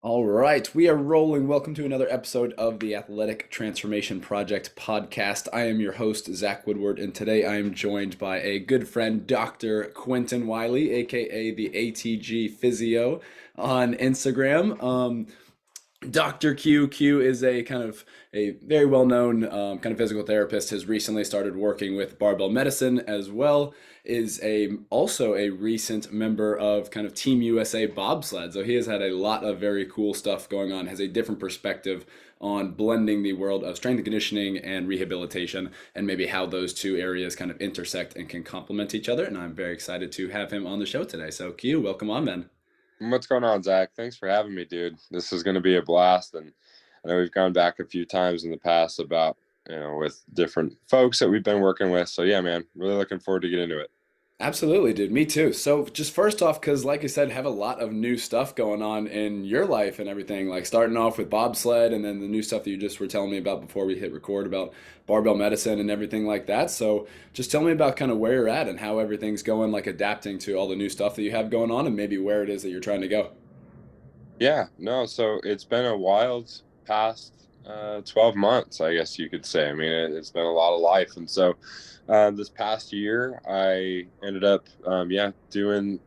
All right, we are rolling. Welcome to another episode of the Athletic Transformation Project podcast. I am your host, Zach Woodward, and today I am joined by a good friend, Dr. Quentin Wiley, aka the ATG Physio on Instagram. Dr. Q is a kind of a very well-known kind of physical therapist. Has recently started working with barbell medicine as well. Is a also a recent member of kind of Team USA bobsled. So he has had a lot of very cool stuff going on. Has a different perspective on blending the world of strength and conditioning and rehabilitation, and maybe how those two areas kind of intersect and can complement each other. And I'm very excited to have him on the show today. So Q, welcome on, man. What's going on, Zach? Thanks for having me, dude. This is going to be a blast. And I know we've gone back a few times in the past about, with different folks that we've been working with. So, yeah, man, really looking forward to get into it. Absolutely, dude. Me too. So, just first off, because like I said, have a lot of new stuff going on in your life and everything. Like starting off with bobsled, and then the new stuff that you just were telling me about before we hit record about barbell medicine and everything like that. So, just tell me about kind of where you're at and how everything's going, like adapting to all the new stuff that you have going on, and maybe where it is that you're trying to go. Yeah, no, so it's been a wild past 12 months, I guess you could say. I mean, it's been a lot of life. And so this past year, I ended up, doing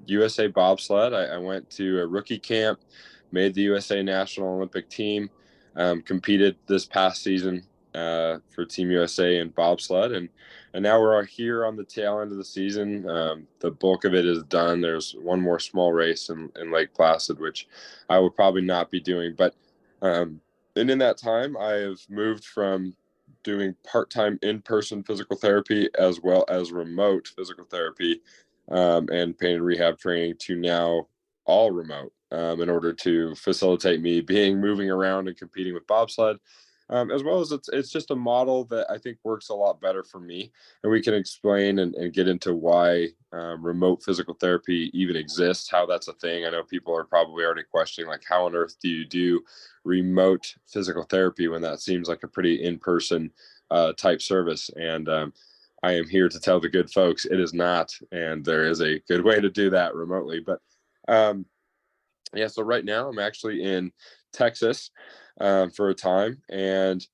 USA bobsled. I went to a rookie camp, made the USA National Olympic team, competed this past season for Team USA in bobsled, and now we're here on the tail end of the season. The bulk of it is done. There's one more small race in Lake Placid, which I will probably not be doing, but and in that time, I have moved from doing part-time in-person physical therapy as well as remote physical therapy and pain and rehab training to now all remote in order to facilitate me being moving around and competing with bobsled. As well as it's just a model that I think works a lot better for me, and we can explain and get into why remote physical therapy even exists, how that's a thing. I know people are probably already questioning, like, how on earth do you do remote physical therapy when that seems like a pretty in-person type service? And I am here to tell the good folks it is not, and there is a good way to do that remotely. But um, yeah, so right now I'm actually in Texas for a time, and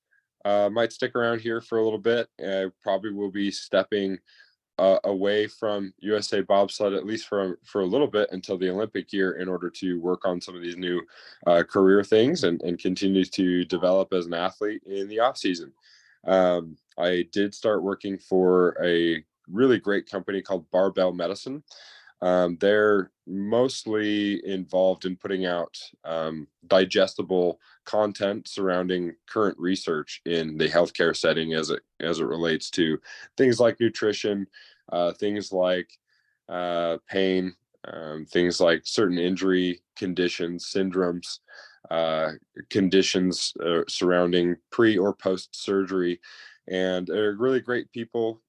might stick around here for a little bit. Probably will be stepping away from USA bobsled at least for a little bit until the Olympic year in order to work on some of these new career things and continue to develop as an athlete in the off season. I did start working for a really great company called Barbell Medicine. They're mostly involved in putting out digestible content surrounding current research in the healthcare setting as it relates to things like nutrition, things like pain, things like certain injury conditions, syndromes, uh, conditions surrounding pre or post surgery, and they're really great people,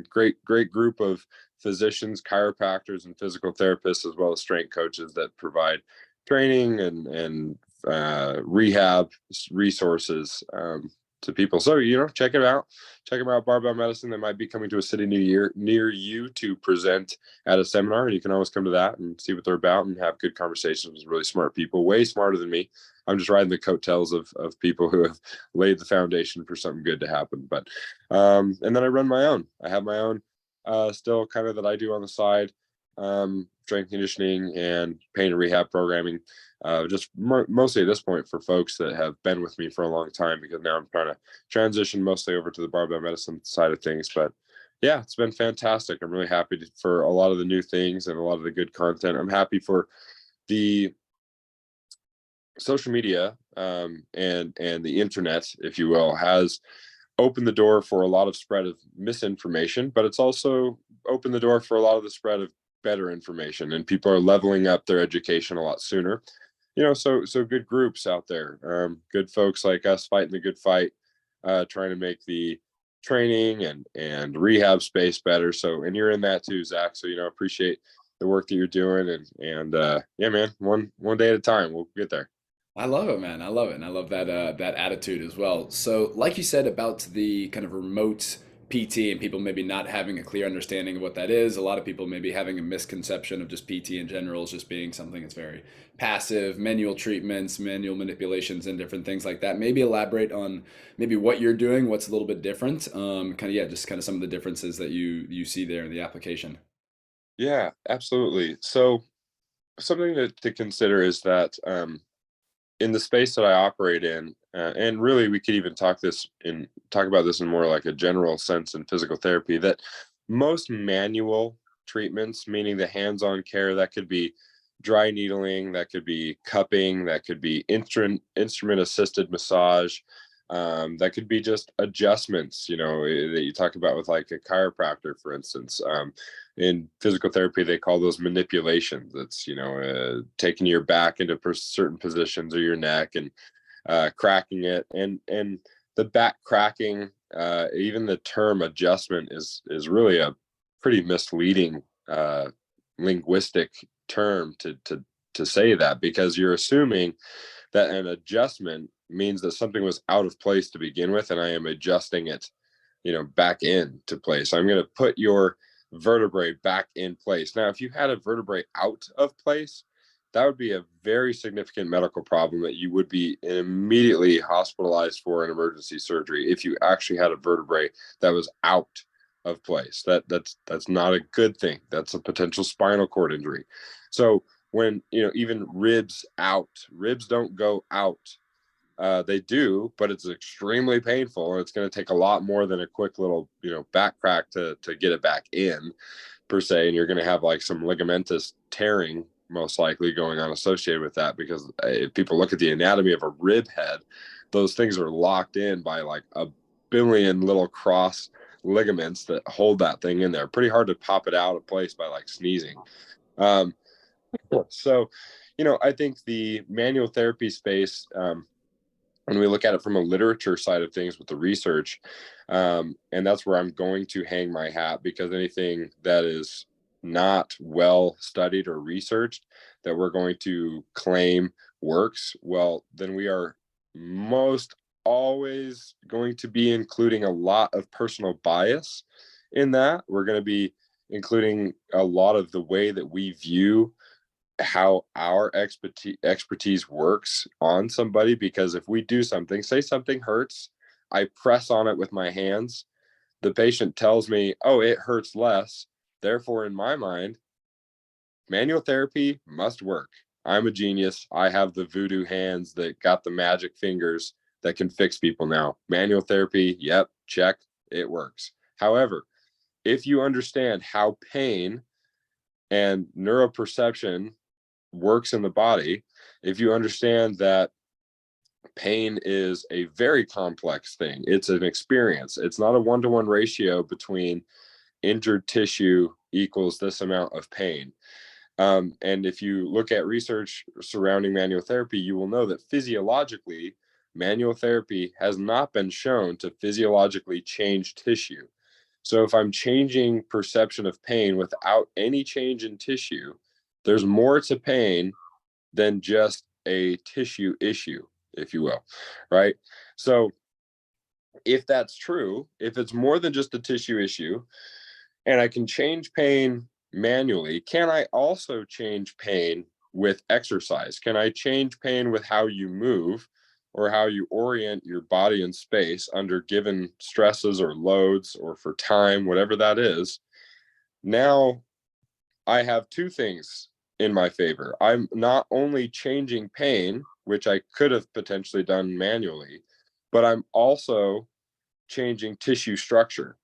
great group of physicians, chiropractors, and physical therapists, as well as strength coaches that provide training and rehab resources to people. So check it out. Check them out. Barbell Medicine. They might be coming to a city near you to present at a seminar, and you can always come to that and see what they're about and have good conversations with really smart people, way smarter than me. I'm just riding the coattails of people who have laid the foundation for something good to happen. But and then I run my own. I have my own still kind of that I do on the side, strength conditioning and pain and rehab programming. Just mostly at this point for folks that have been with me for a long time, because now I'm trying to transition mostly over to the barbell medicine side of things. But yeah, it's been fantastic. I'm really happy for a lot of the new things and a lot of the good content. I'm happy for the social media and the internet, if you will, has opened the door for a lot of spread of misinformation, but it's also opened the door for a lot of the spread of better information, and people are leveling up their education a lot sooner. So good groups out there, good folks like us fighting the good fight, trying to make the training and rehab space better. So, and you're in that too, Zach. So appreciate the work that you're doing, and yeah, man, one day at a time, we'll get there. I love it, man. I love it, and I love that that attitude as well. So, like you said about the kind of remote PT and people maybe not having a clear understanding of what that is. A lot of people maybe having a misconception of just PT in general as just being something that's very passive, manual treatments, manual manipulations, and different things like that. Maybe elaborate on maybe what you're doing, what's a little bit different. Kind of, yeah, just kind of some of the differences that you see there in the application. Yeah, absolutely. So something to consider is that in the space that I operate in, and really we could even talk about this in more like a general sense in physical therapy, that most manual treatments, meaning the hands-on care, that could be dry needling, that could be cupping, that could be instrument assisted massage, that could be just adjustments, that you talk about with like a chiropractor, for instance. In physical therapy, they call those manipulations. That's, taking your back into certain positions or your neck and cracking it. And the back cracking, even the term adjustment is really a pretty misleading linguistic term to say that, because you're assuming that an adjustment means that something was out of place to begin with, and I am adjusting it, back into place. So I'm going to put your vertebrae back in place. Now, if you had a vertebrae out of place, that would be a very significant medical problem that you would be immediately hospitalized for an emergency surgery if you actually had a vertebrae that was out of place. That's not a good thing. That's a potential spinal cord injury. So when, even ribs don't go out. They do, but it's extremely painful, and it's going to take a lot more than a quick little, back crack to get it back in, per se. And you're going to have like some ligamentous tearing most likely going on associated with that, because if people look at the anatomy of a rib head, those things are locked in by like a billion little cross ligaments that hold that thing in there. Pretty hard to pop it out of place by like sneezing. Um, so, I think the manual therapy space, when we look at it from a literature side of things with the research, and that's where I'm going to hang my hat, because anything that is not well studied or researched that we're going to claim works, well, then we are most always going to be including a lot of personal bias in that. We're going to be including a lot of the way that we view how our expertise works on somebody, because if we do something, say something hurts, I press on it with my hands, the patient tells me, oh, it hurts less, therefore in my mind manual therapy must work. I'm a genius, I have the voodoo hands that got the magic fingers that can fix people. Now manual therapy, yep, check, it works. However, if you understand how pain and neuroperception works in the body, if you understand that pain is a very complex thing, it's an experience, it's not a one-to-one ratio between injured tissue equals this amount of pain. And if you look at research surrounding manual therapy, you will know that physiologically, manual therapy has not been shown to physiologically change tissue. So if I'm changing perception of pain without any change in tissue, there's more to pain than just a tissue issue, if you will, right? So if that's true, if it's more than just a tissue issue, and I can change pain manually, can I also change pain with exercise? Can I change pain with how you move or how you orient your body in space under given stresses or loads or for time, whatever that is? Now I have two things in my favor. I'm not only changing pain, which I could have potentially done manually, but I'm also changing tissue structure,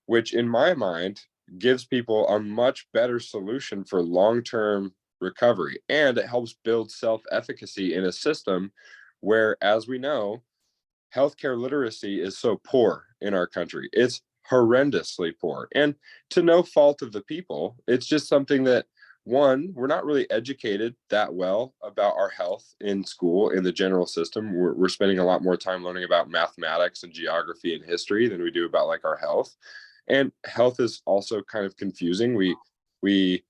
which in my mind gives people a much better solution for long-term recovery. And it helps build self-efficacy in a system where, as we know, healthcare literacy is so poor in our country. It's horrendously poor. And to no fault of the people, it's just something that, one, we're not really educated that well about our health in school, in the general system. We're spending a lot more time learning about mathematics and geography and history than we do about like our health. And health is also kind of confusing. We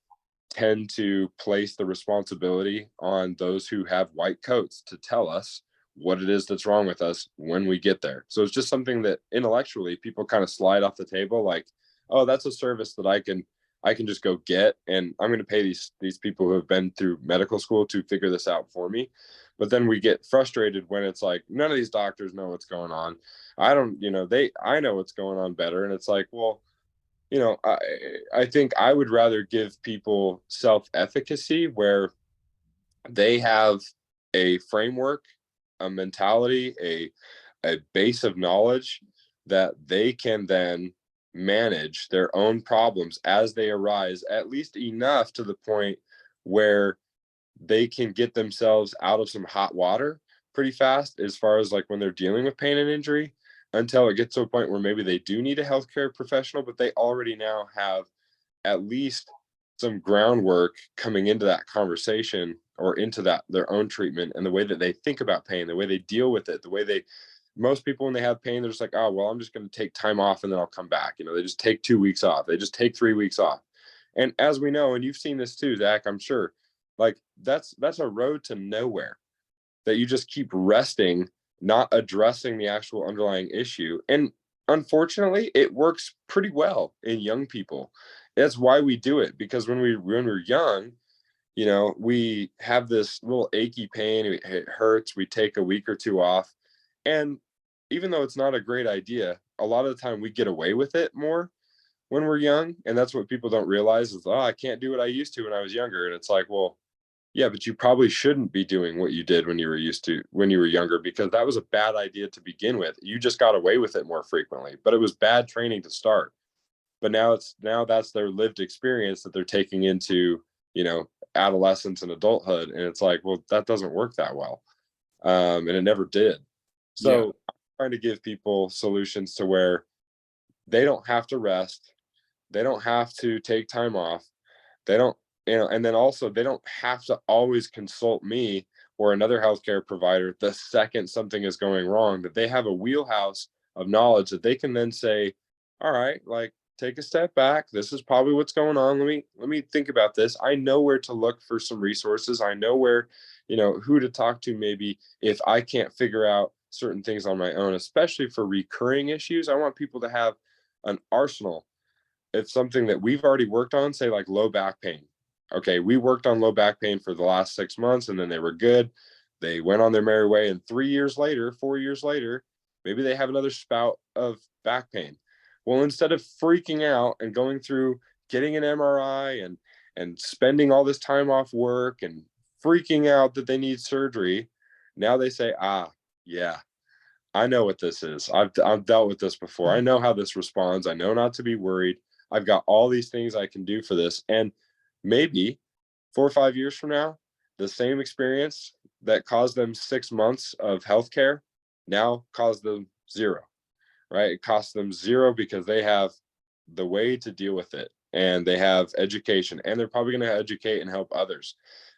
tend to place the responsibility on those who have white coats to tell us what it is that's wrong with us when we get there. So it's just something that intellectually people kind of slide off the table, like, oh, that's a service that I can just go get, and I'm going to pay these people who have been through medical school to figure this out for me. But then we get frustrated when it's like none of these doctors know what's going on. I don't, I know what's going on better, and it's like, well, I think I would rather give people self-efficacy where they have a framework, a mentality, a base of knowledge that they can then manage their own problems as they arise, at least enough to the point where they can get themselves out of some hot water pretty fast, as far as like when they're dealing with pain and injury, until it gets to a point where maybe they do need a healthcare professional, but they already now have at least some groundwork coming into that conversation or into that their own treatment, and the way that they think about pain, the way they deal with it, the way they most people when they have pain, they're just like, oh well, I'm just going to take time off and then I'll come back. They just take 2 weeks off, they just take 3 weeks off. And as we know, and you've seen this too, Zach, I'm sure, like that's a road to nowhere, that you just keep resting, not addressing the actual underlying issue. And unfortunately, it works pretty well in young people. That's why we do it, because when we're young, we have this little achy pain, it hurts, we take a week or two off. And even though it's not a great idea, a lot of the time we get away with it more when we're young. And that's what people don't realize is, oh, I can't do what I used to when I was younger. And it's like, well, yeah, but you probably shouldn't be doing what you did when you were when you were younger, because that was a bad idea to begin with. You just got away with it more frequently, but it was bad training to start. But now that's their lived experience that they're taking into, adolescence and adulthood. And it's like, well, that doesn't work that well. And it never did. Yeah. So I'm trying to give people solutions to where they don't have to rest. They don't have to take time off. They don't, and then also they don't have to always consult me or another healthcare provider the second something is going wrong, that they have a wheelhouse of knowledge that they can then say, all right, like, take a step back. This is probably what's going on. Let me think about this. I know where to look for some resources. I know where, who to talk to maybe if I can't figure out certain things on my own, especially for recurring issues. I want people to have an arsenal. It's something that we've already worked on, say like low back pain. Okay, we worked on low back pain for the last 6 months, and then they were good. They went on their merry way, and 3 years later, 4 years later, maybe they have another spout of back pain. Well, instead of freaking out and going through getting an MRI and spending all this time off work and freaking out that they need surgery, now they say, yeah, I know what this is. I've dealt with this before. I know how this responds. I know not to be worried. I've got all these things I can do for this. And maybe 4 or 5 years from now, the same experience that caused them 6 months of healthcare now caused them zero, right? It costs them zero because they have the way to deal with it, and they have education, and they're probably going to educate and help others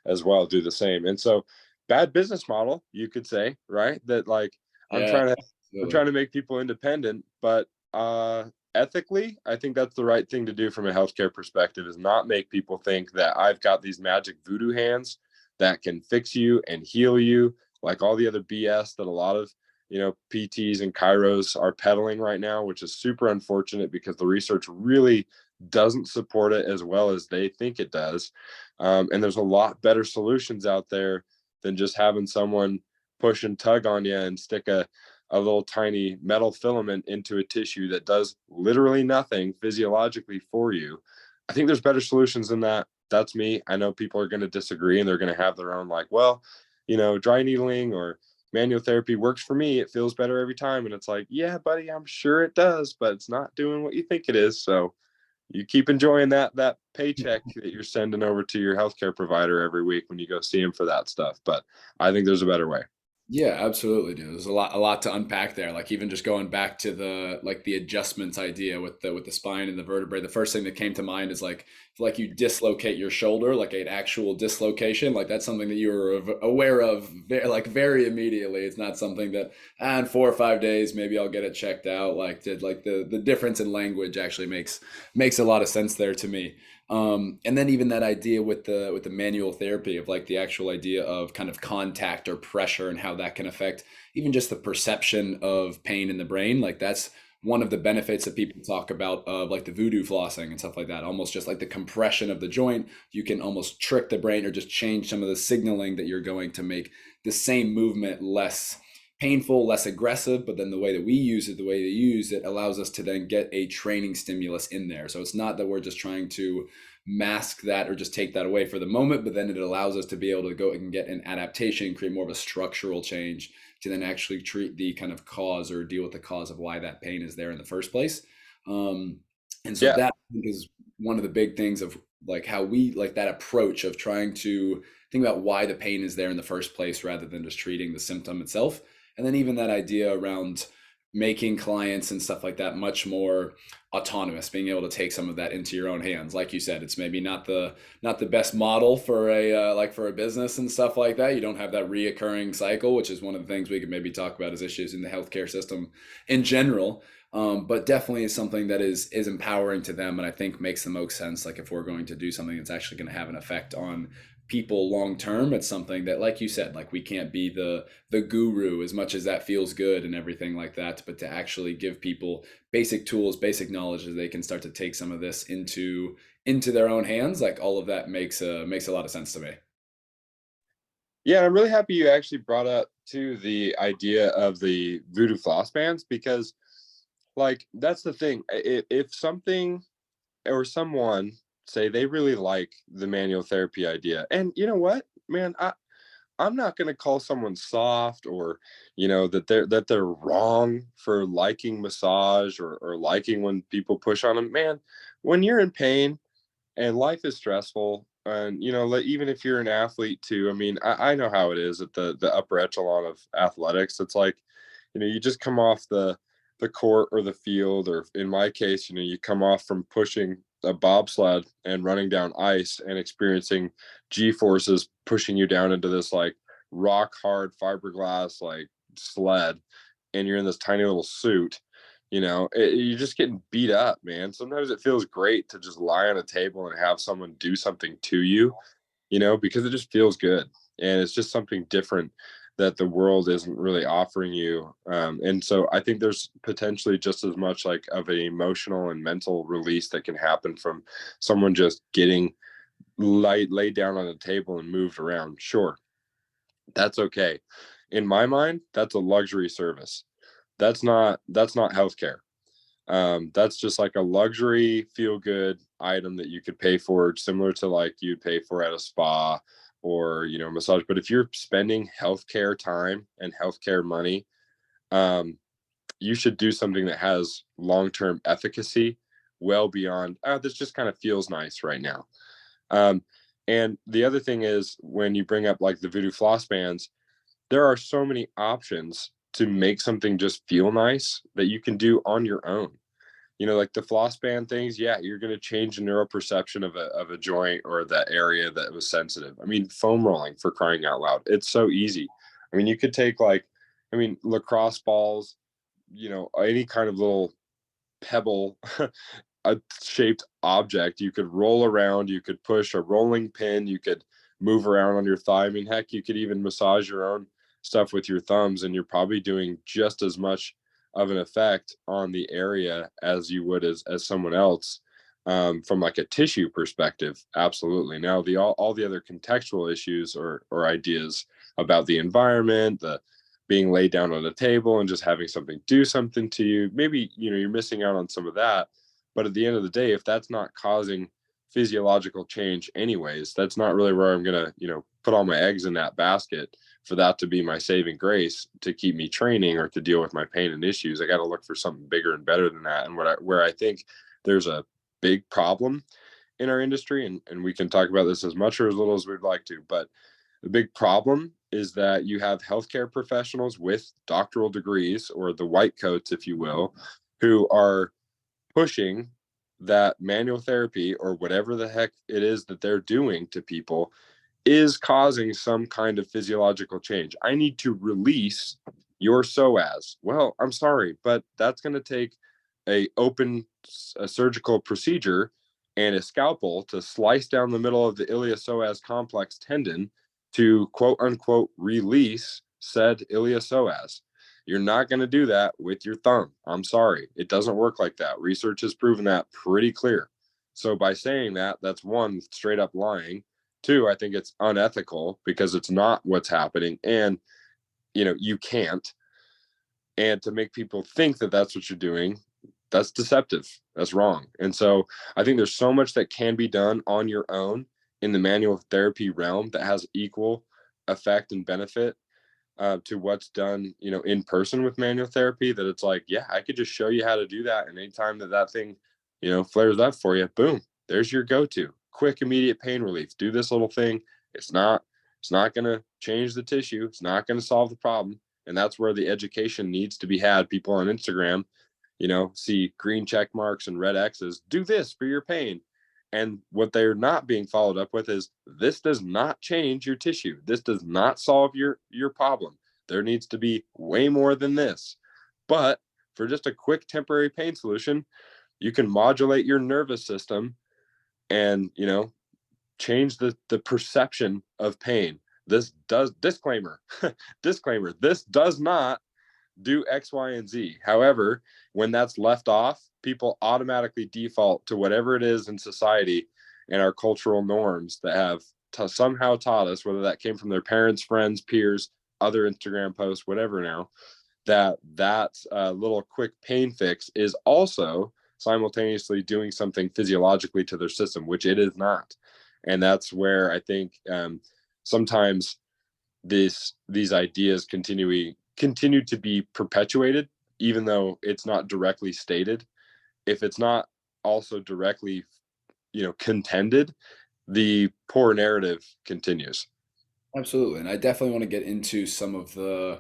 as well do the same. And so, bad business model, you could say, right? That like, I'm Yeah. trying to I'm Absolutely. trying to make people independent, but ethically, I think that's the right thing to do from a healthcare perspective, is not make people think that I've got these magic voodoo hands that can fix you and heal you, like all the other BS that a lot of PTs and chiros are peddling right now, which is super unfortunate because the research really doesn't support it as well as they think it does. And there's a lot better solutions out there than just having someone push and tug on you and stick a little tiny metal filament into a tissue that does literally nothing physiologically for you. I think there's better solutions than that. That's me. I know people are going to disagree, and they're going to have their own, like, well, dry needling or manual therapy works for me. It feels better every time. And it's like, yeah, buddy, I'm sure it does, but it's not doing what you think it is. So you keep enjoying that paycheck that you're sending over to your healthcare provider every week when you go see him for that stuff. But I think there's a better way. Yeah, absolutely, dude. There's a lot to unpack there. Like even just going back to the adjustments idea with the spine and the vertebrae. The first thing that came to mind is like you dislocate your shoulder, like an actual dislocation. Like that's something that you're aware of very immediately. It's not something that in 4 or 5 days maybe I'll get it checked out. Like the difference in language actually makes a lot of sense there to me. And then even that idea with the manual therapy of like the actual idea of kind of contact or pressure and how that can affect even just the perception of pain in the brain. Like that's one of the benefits that people talk about of like the voodoo flossing and stuff like that. Almost just like the compression of the joint, you can almost trick the brain or just change some of the signaling that you're going to make the same movement less painful, less aggressive, but then the way that we use it, the way they use it allows us to then get a training stimulus in there. So it's not that we're just trying to mask that or just take that away for the moment, but then it allows us to be able to go and get an adaptation, create more of a structural change to then actually treat the kind of cause or deal with the cause of why that pain is there in the first place. Um, and so Yeah. that I think is one of the big things of like how we like that approach of trying to think about why the pain is there in the first place rather than just treating the symptom itself. And then even that idea around making clients and stuff like that much more autonomous, being able to take some of that into your own hands. Like you said, it's maybe not the best model for a like for a business and stuff like that. You don't have that reoccurring cycle, which is one of the things we could maybe talk about as issues in the healthcare system in general. But definitely is something that is empowering to them, and I think makes the most sense. Like if we're going to do something that's actually going to have an effect on people long term, it's something that, like you said, like we can't be the guru as much as that feels good and everything like that, but to actually give people basic tools, basic knowledge that they can start to take some of this into their own hands. Like all of that makes a lot of sense to me. Yeah, I'm really happy you actually brought up to the idea of the voodoo floss bands because, like, that's the thing. If something or someone say they really like the manual therapy idea, and you know what, man, I'm not going to call someone soft or that they're wrong for liking massage or liking when people push on them. Man, when you're in pain and life is stressful, and like, even if you're an athlete too, I mean, I know how it is at the upper echelon of athletics. It's like, you just come off the court or the field, or in my case, you come off from pushing a bobsled and running down ice and experiencing g forces pushing you down into this like rock hard fiberglass like sled, and you're in this tiny little suit. You're just getting beat up, man. Sometimes it feels great to just lie on a table and have someone do something to you, because it just feels good. And it's just something different that the world isn't really offering you. And so I think there's potentially just as much like of an emotional and mental release that can happen from someone just getting laid down on a table and moved around. Sure, that's okay. In my mind, that's a luxury service. That's not healthcare. That's just like a luxury feel good item that you could pay for, similar to like you'd pay for at a spa or massage. But if you're spending healthcare time and healthcare money, um, you should do something that has long-term efficacy well beyond, oh, this just kind of feels nice right now. um, and the other thing is, when you bring up like the voodoo floss bands, there are so many options to make something just feel nice that you can do on your own. Like the floss band things, yeah, you're going to change the neural perception of a joint or that area that was sensitive. I mean, foam rolling, for crying out loud. It's so easy. I mean, you could take like, lacrosse balls, any kind of little pebble a shaped object. You could roll around, you could push a rolling pin, you could move around on your thigh. I mean, heck, you could even massage your own stuff with your thumbs, and you're probably doing just as much of an effect on the area as you would as someone else. From like a tissue perspective, absolutely. Now the all the other contextual issues or ideas about the environment, the being laid down on a table and just having something do something to you, maybe you're missing out on some of that. But at the end of the day, if that's not causing physiological change anyways, that's not really where I'm gonna, put all my eggs in that basket for that to be my saving grace to keep me training or to deal with my pain and issues. I got to look for something bigger and better than that. And where I think there's a big problem in our industry, and we can talk about this as much or as little as we'd like to, but the big problem is that you have healthcare professionals with doctoral degrees, or the white coats, if you will, who are pushing that manual therapy or whatever the heck it is that they're doing to people is causing some kind of physiological change. I need to release your psoas. Well, I'm sorry, but that's going to take a surgical procedure and a scalpel to slice down the middle of the iliopsoas complex tendon to quote unquote release said iliopsoas. You're not going to do that with your thumb. I'm sorry. It doesn't work like that. Research has proven that pretty clear. So by saying that, that's one, straight up lying. Two, I think it's unethical because it's not what's happening. And, you can't. And to make people think that that's what you're doing, that's deceptive. That's wrong. And so I think there's so much that can be done on your own in the manual therapy realm that has equal effect and benefit to what's done, in person with manual therapy, that it's like, yeah, I could just show you how to do that. And anytime that thing, flares up for you, boom, there's your go-to quick, immediate pain relief. Do this little thing. It's not going to change the tissue. It's not going to solve the problem. And that's where the education needs to be had. People on Instagram, see green check marks and red X's, do this for your pain. And what they're not being followed up with is, this does not change your tissue. This does not solve your problem. There needs to be way more than this. But for just a quick temporary pain solution, you can modulate your nervous system and, change the perception of pain. This does, disclaimer, disclaimer, this does not do X, Y, and Z. However, when that's left off, people automatically default to whatever it is in society and our cultural norms that have somehow taught us, whether that came from their parents, friends, peers, other Instagram posts, whatever now, that little quick pain fix is also simultaneously doing something physiologically to their system, which it is not. And that's where I think sometimes these ideas continue to be perpetuated, even though it's not directly stated. If it's not also directly, contended, the poor narrative continues. Absolutely. And I definitely want to get into some of the,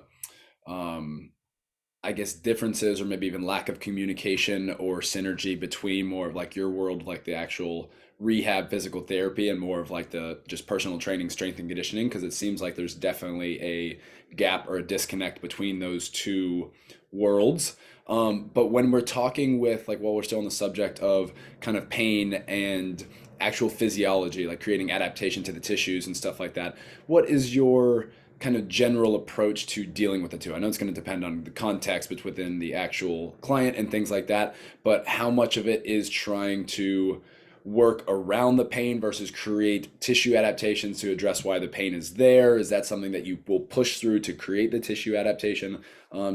I guess, differences or maybe even lack of communication or synergy between more of like your world, like the actual rehab physical therapy, and more of like the just personal training, strength and conditioning, because it seems like there's definitely a gap or a disconnect between those two worlds. But when we're talking with, like, while we're still on the subject of kind of pain and actual physiology, like creating adaptation to the tissues and stuff like that, what is your kind of general approach to dealing with the two? I know it's going to depend on the context within the actual client and things like that, but how much of it is trying to work around the pain versus create tissue adaptations to address why the pain is there? Is that something that you will push through to create the tissue adaptation?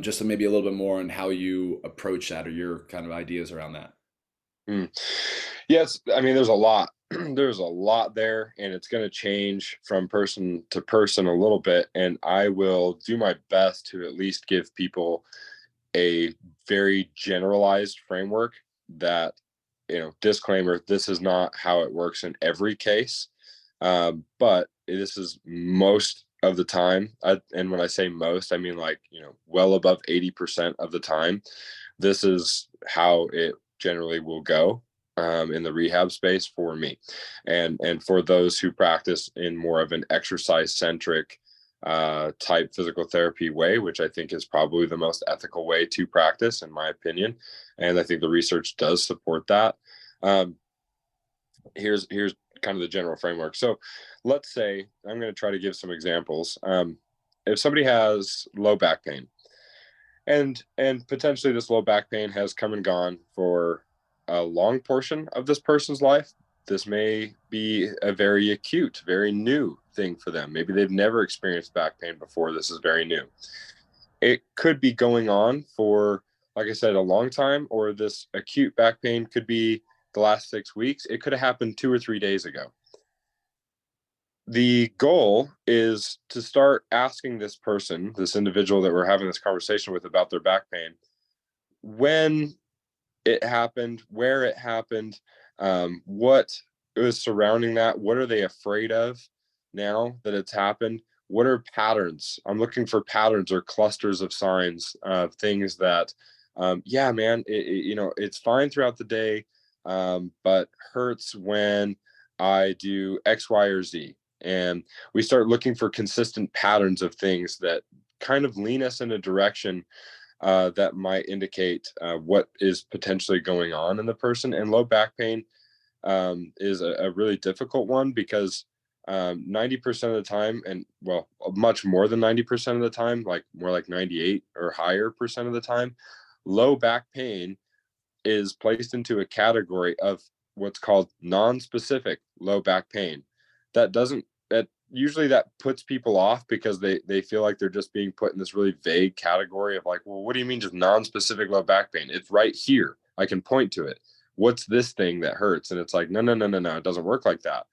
Just so maybe a little bit more on how you approach that or your kind of ideas around that. Mm. Yes, I mean, there's a lot. There's a lot there, and it's going to change from person to person a little bit. And I will do my best to at least give people a very generalized framework that, disclaimer, this is not how it works in every case. But this is most of the time. And when I say most, I mean like, well above 80% of the time, this is how it generally will go in the rehab space for me, and for those who practice in more of an exercise centric type physical therapy way, which I think is probably the most ethical way to practice, in my opinion. And I think the research does support that. Um, here's kind of the general framework. So let's say, I'm going to try to give some examples. If somebody has low back pain, and potentially this low back pain has come and gone for a long portion of this person's life, this may be a very acute, very new thing for them. Maybe they've never experienced back pain before. This is very new. It could be going on for, like I said, a long time, or this acute back pain could be the last 6 weeks. It could have happened 2 or 3 days ago. The goal is to start asking this person, this individual that we're having this conversation with about their back pain, when it happened, where it happened, what was surrounding that, what are they afraid of now that it's happened, what are patterns. I'm looking for patterns or clusters of signs of things that, yeah, man, it's fine throughout the day, but hurts when I do X, Y, or Z. And we start looking for consistent patterns of things that kind of lean us in a direction that might indicate what is potentially going on in the person. And low back pain is a really difficult one because 90% of the time, and well, much more than 90% of the time, like more like 98 or higher percent of the time, low back pain is placed into a category of what's called non-specific low back pain. That usually that puts people off because they feel like they're just being put in this really vague category of like, well, what do you mean just non-specific low back pain? It's right here. I can point to it. What's this thing that hurts? And it's like, no, no, no, no, no. It doesn't work like that.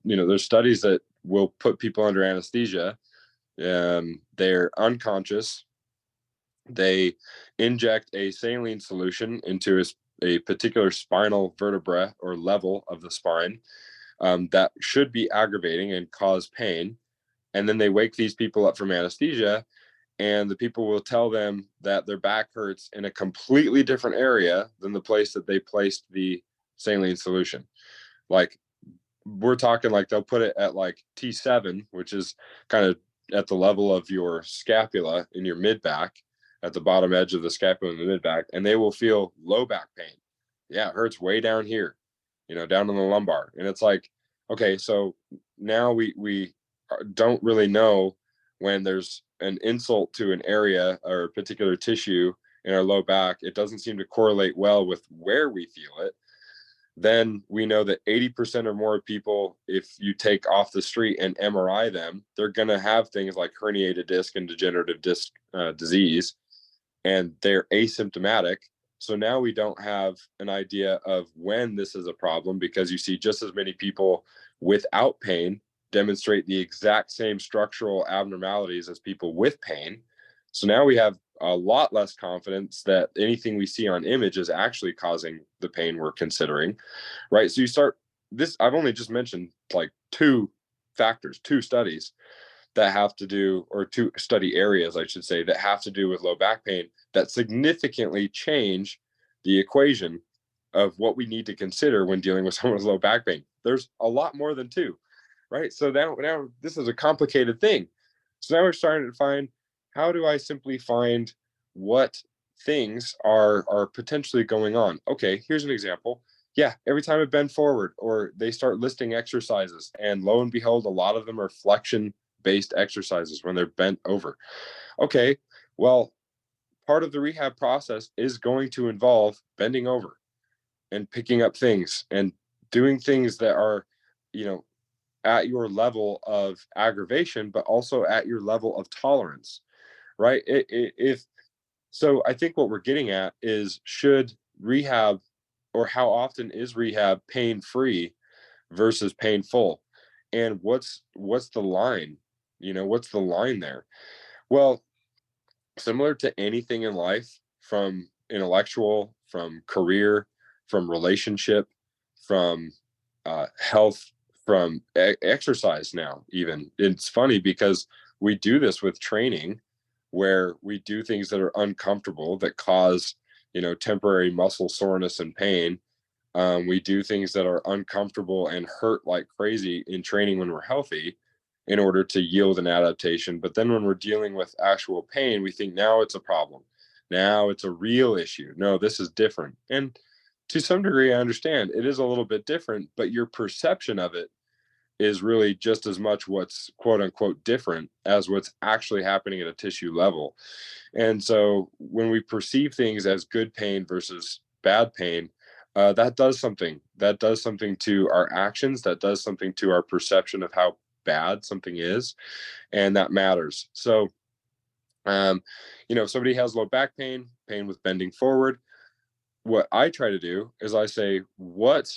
There's studies that will put people under anesthesia. They're unconscious. They inject a saline solution into a particular spinal vertebra or level of the spine that should be aggravating and cause pain. And then they wake these people up from anesthesia, and the people will tell them that their back hurts in a completely different area than the place that they placed the saline solution. Like, we're talking like they'll put it at like T7, which is kind of at the level of your scapula in your mid back, at the bottom edge of the scapula in the mid back, and they will feel low back pain. Yeah, it hurts way down here, down in the lumbar. And it's like, okay, so now we don't really know when there's an insult to an area or a particular tissue in our low back. It doesn't seem to correlate well with where we feel it. Then we know that 80% or more people, if you take off the street and MRI them, they're going to have things like herniated disc and degenerative disc disease, and they're asymptomatic. So now we don't have an idea of when this is a problem, because you see just as many people without pain demonstrate the exact same structural abnormalities as people with pain. So now we have a lot less confidence that anything we see on image is actually causing the pain we're considering, right? So you start this, I've only just mentioned like two factors, two studies that have to do, or two study areas, I should say, that have to do with low back pain that significantly change the equation of what we need to consider when dealing with someone with low back pain. There's a lot more than two, right? So now this is a complicated thing. So now we're starting to find, how do I simply find what things are potentially going on? Okay, here's an example. Yeah, every time I bend forward, or they start listing exercises, and lo and behold, a lot of them are flexion based exercises when they're bent over. Okay, well, part of the rehab process is going to involve bending over and picking up things and doing things that are, at your level of aggravation, but also at your level of tolerance, right? If so, I think what we're getting at is, should rehab, or how often is rehab pain free versus painful, and what's the line? What's the line there? Well, similar to anything in life, from intellectual, from career, from relationship, from health, from exercise. Now, even, it's funny because we do this with training, where we do things that are uncomfortable, that cause temporary muscle soreness and pain. We do things that are uncomfortable and hurt like crazy in training when we're healthy, in order to yield an adaptation. But then when we're dealing with actual pain, we think now it's a problem. Now it's a real issue. No, this is different. And to some degree, I understand it is a little bit different, but your perception of it is really just as much what's quote unquote different as what's actually happening at a tissue level. And so when we perceive things as good pain versus bad pain, that does something. That does something to our actions. That does something to our perception of how bad something is, and that matters. So, if somebody has low back pain with bending forward, what I try to do is I say, what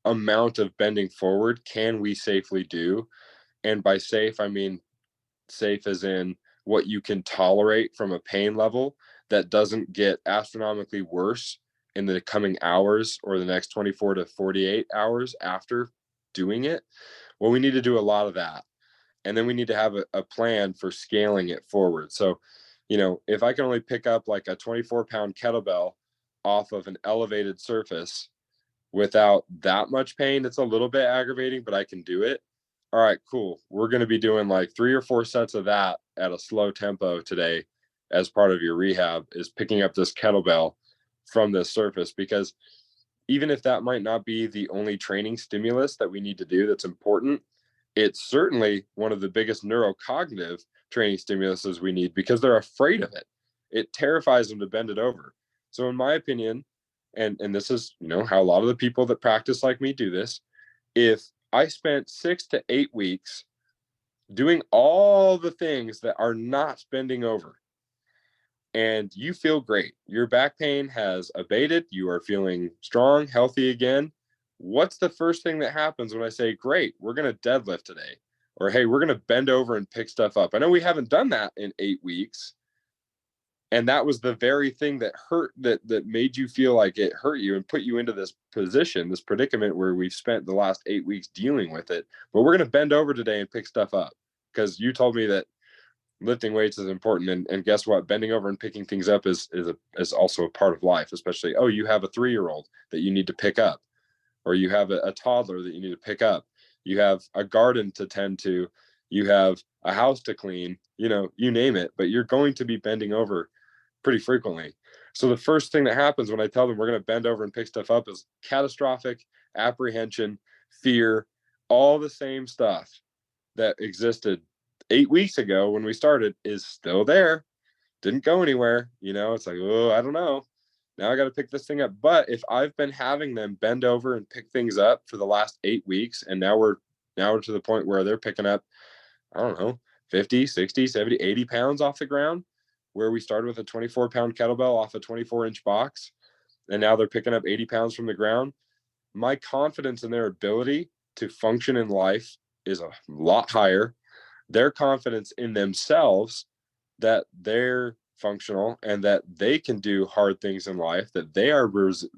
amount of bending forward can we safely do? And by safe, I mean safe as in what you can tolerate from a pain level that doesn't get astronomically worse in the coming hours or the next 24 to 48 hours after doing it. Well, we need to do a lot of that. And then we need to have a plan for scaling it forward. So, if I can only pick up like a 24-pound kettlebell off of an elevated surface without that much pain, it's a little bit aggravating, but I can do it. All right, cool. We're going to be doing like 3 or 4 sets of that at a slow tempo today as part of your rehab, is picking up this kettlebell from this surface, because even if that might not be the only training stimulus that we need to do that's important, it's certainly one of the biggest neurocognitive training stimuluses we need, because they're afraid of it. It terrifies them to bend it over. So in my opinion, and this is, how a lot of the people that practice like me do this, if I spent 6 to 8 weeks doing all the things that are not bending over, and you feel great, your back pain has abated, you are feeling strong, healthy again, what's the first thing that happens when I say, great, we're going to deadlift today? Or, hey, we're going to bend over and pick stuff up. I know we haven't done that in 8 weeks. And that was the very thing that hurt, that made you feel like it hurt you and put you into this position, this predicament where we've spent the last 8 weeks dealing with it. But we're going to bend over today and pick stuff up because you told me that lifting weights is important. And guess what? Bending over and picking things up is also a part of life, especially, you have a 3-year-old that you need to pick up, or you have a toddler that you need to pick up. You have a garden to tend to, you have a house to clean, you name it, but you're going to be bending over pretty frequently. So the first thing that happens when I tell them we're going to bend over and pick stuff up is catastrophic apprehension, fear, all the same stuff that existed 8 weeks ago when we started is still there. Didn't go anywhere. It's like, I don't know. Now I got to pick this thing up. But if I've been having them bend over and pick things up for the last 8 weeks, and now we're to the point where they're picking up, I don't know, 50, 60, 70, 80 pounds off the ground, where we started with a 24-pound kettlebell off a 24-inch box, and now they're picking up 80 pounds from the ground. My confidence in their ability to function in life is a lot higher. Their confidence in themselves that they're functional and that they can do hard things in life, that they are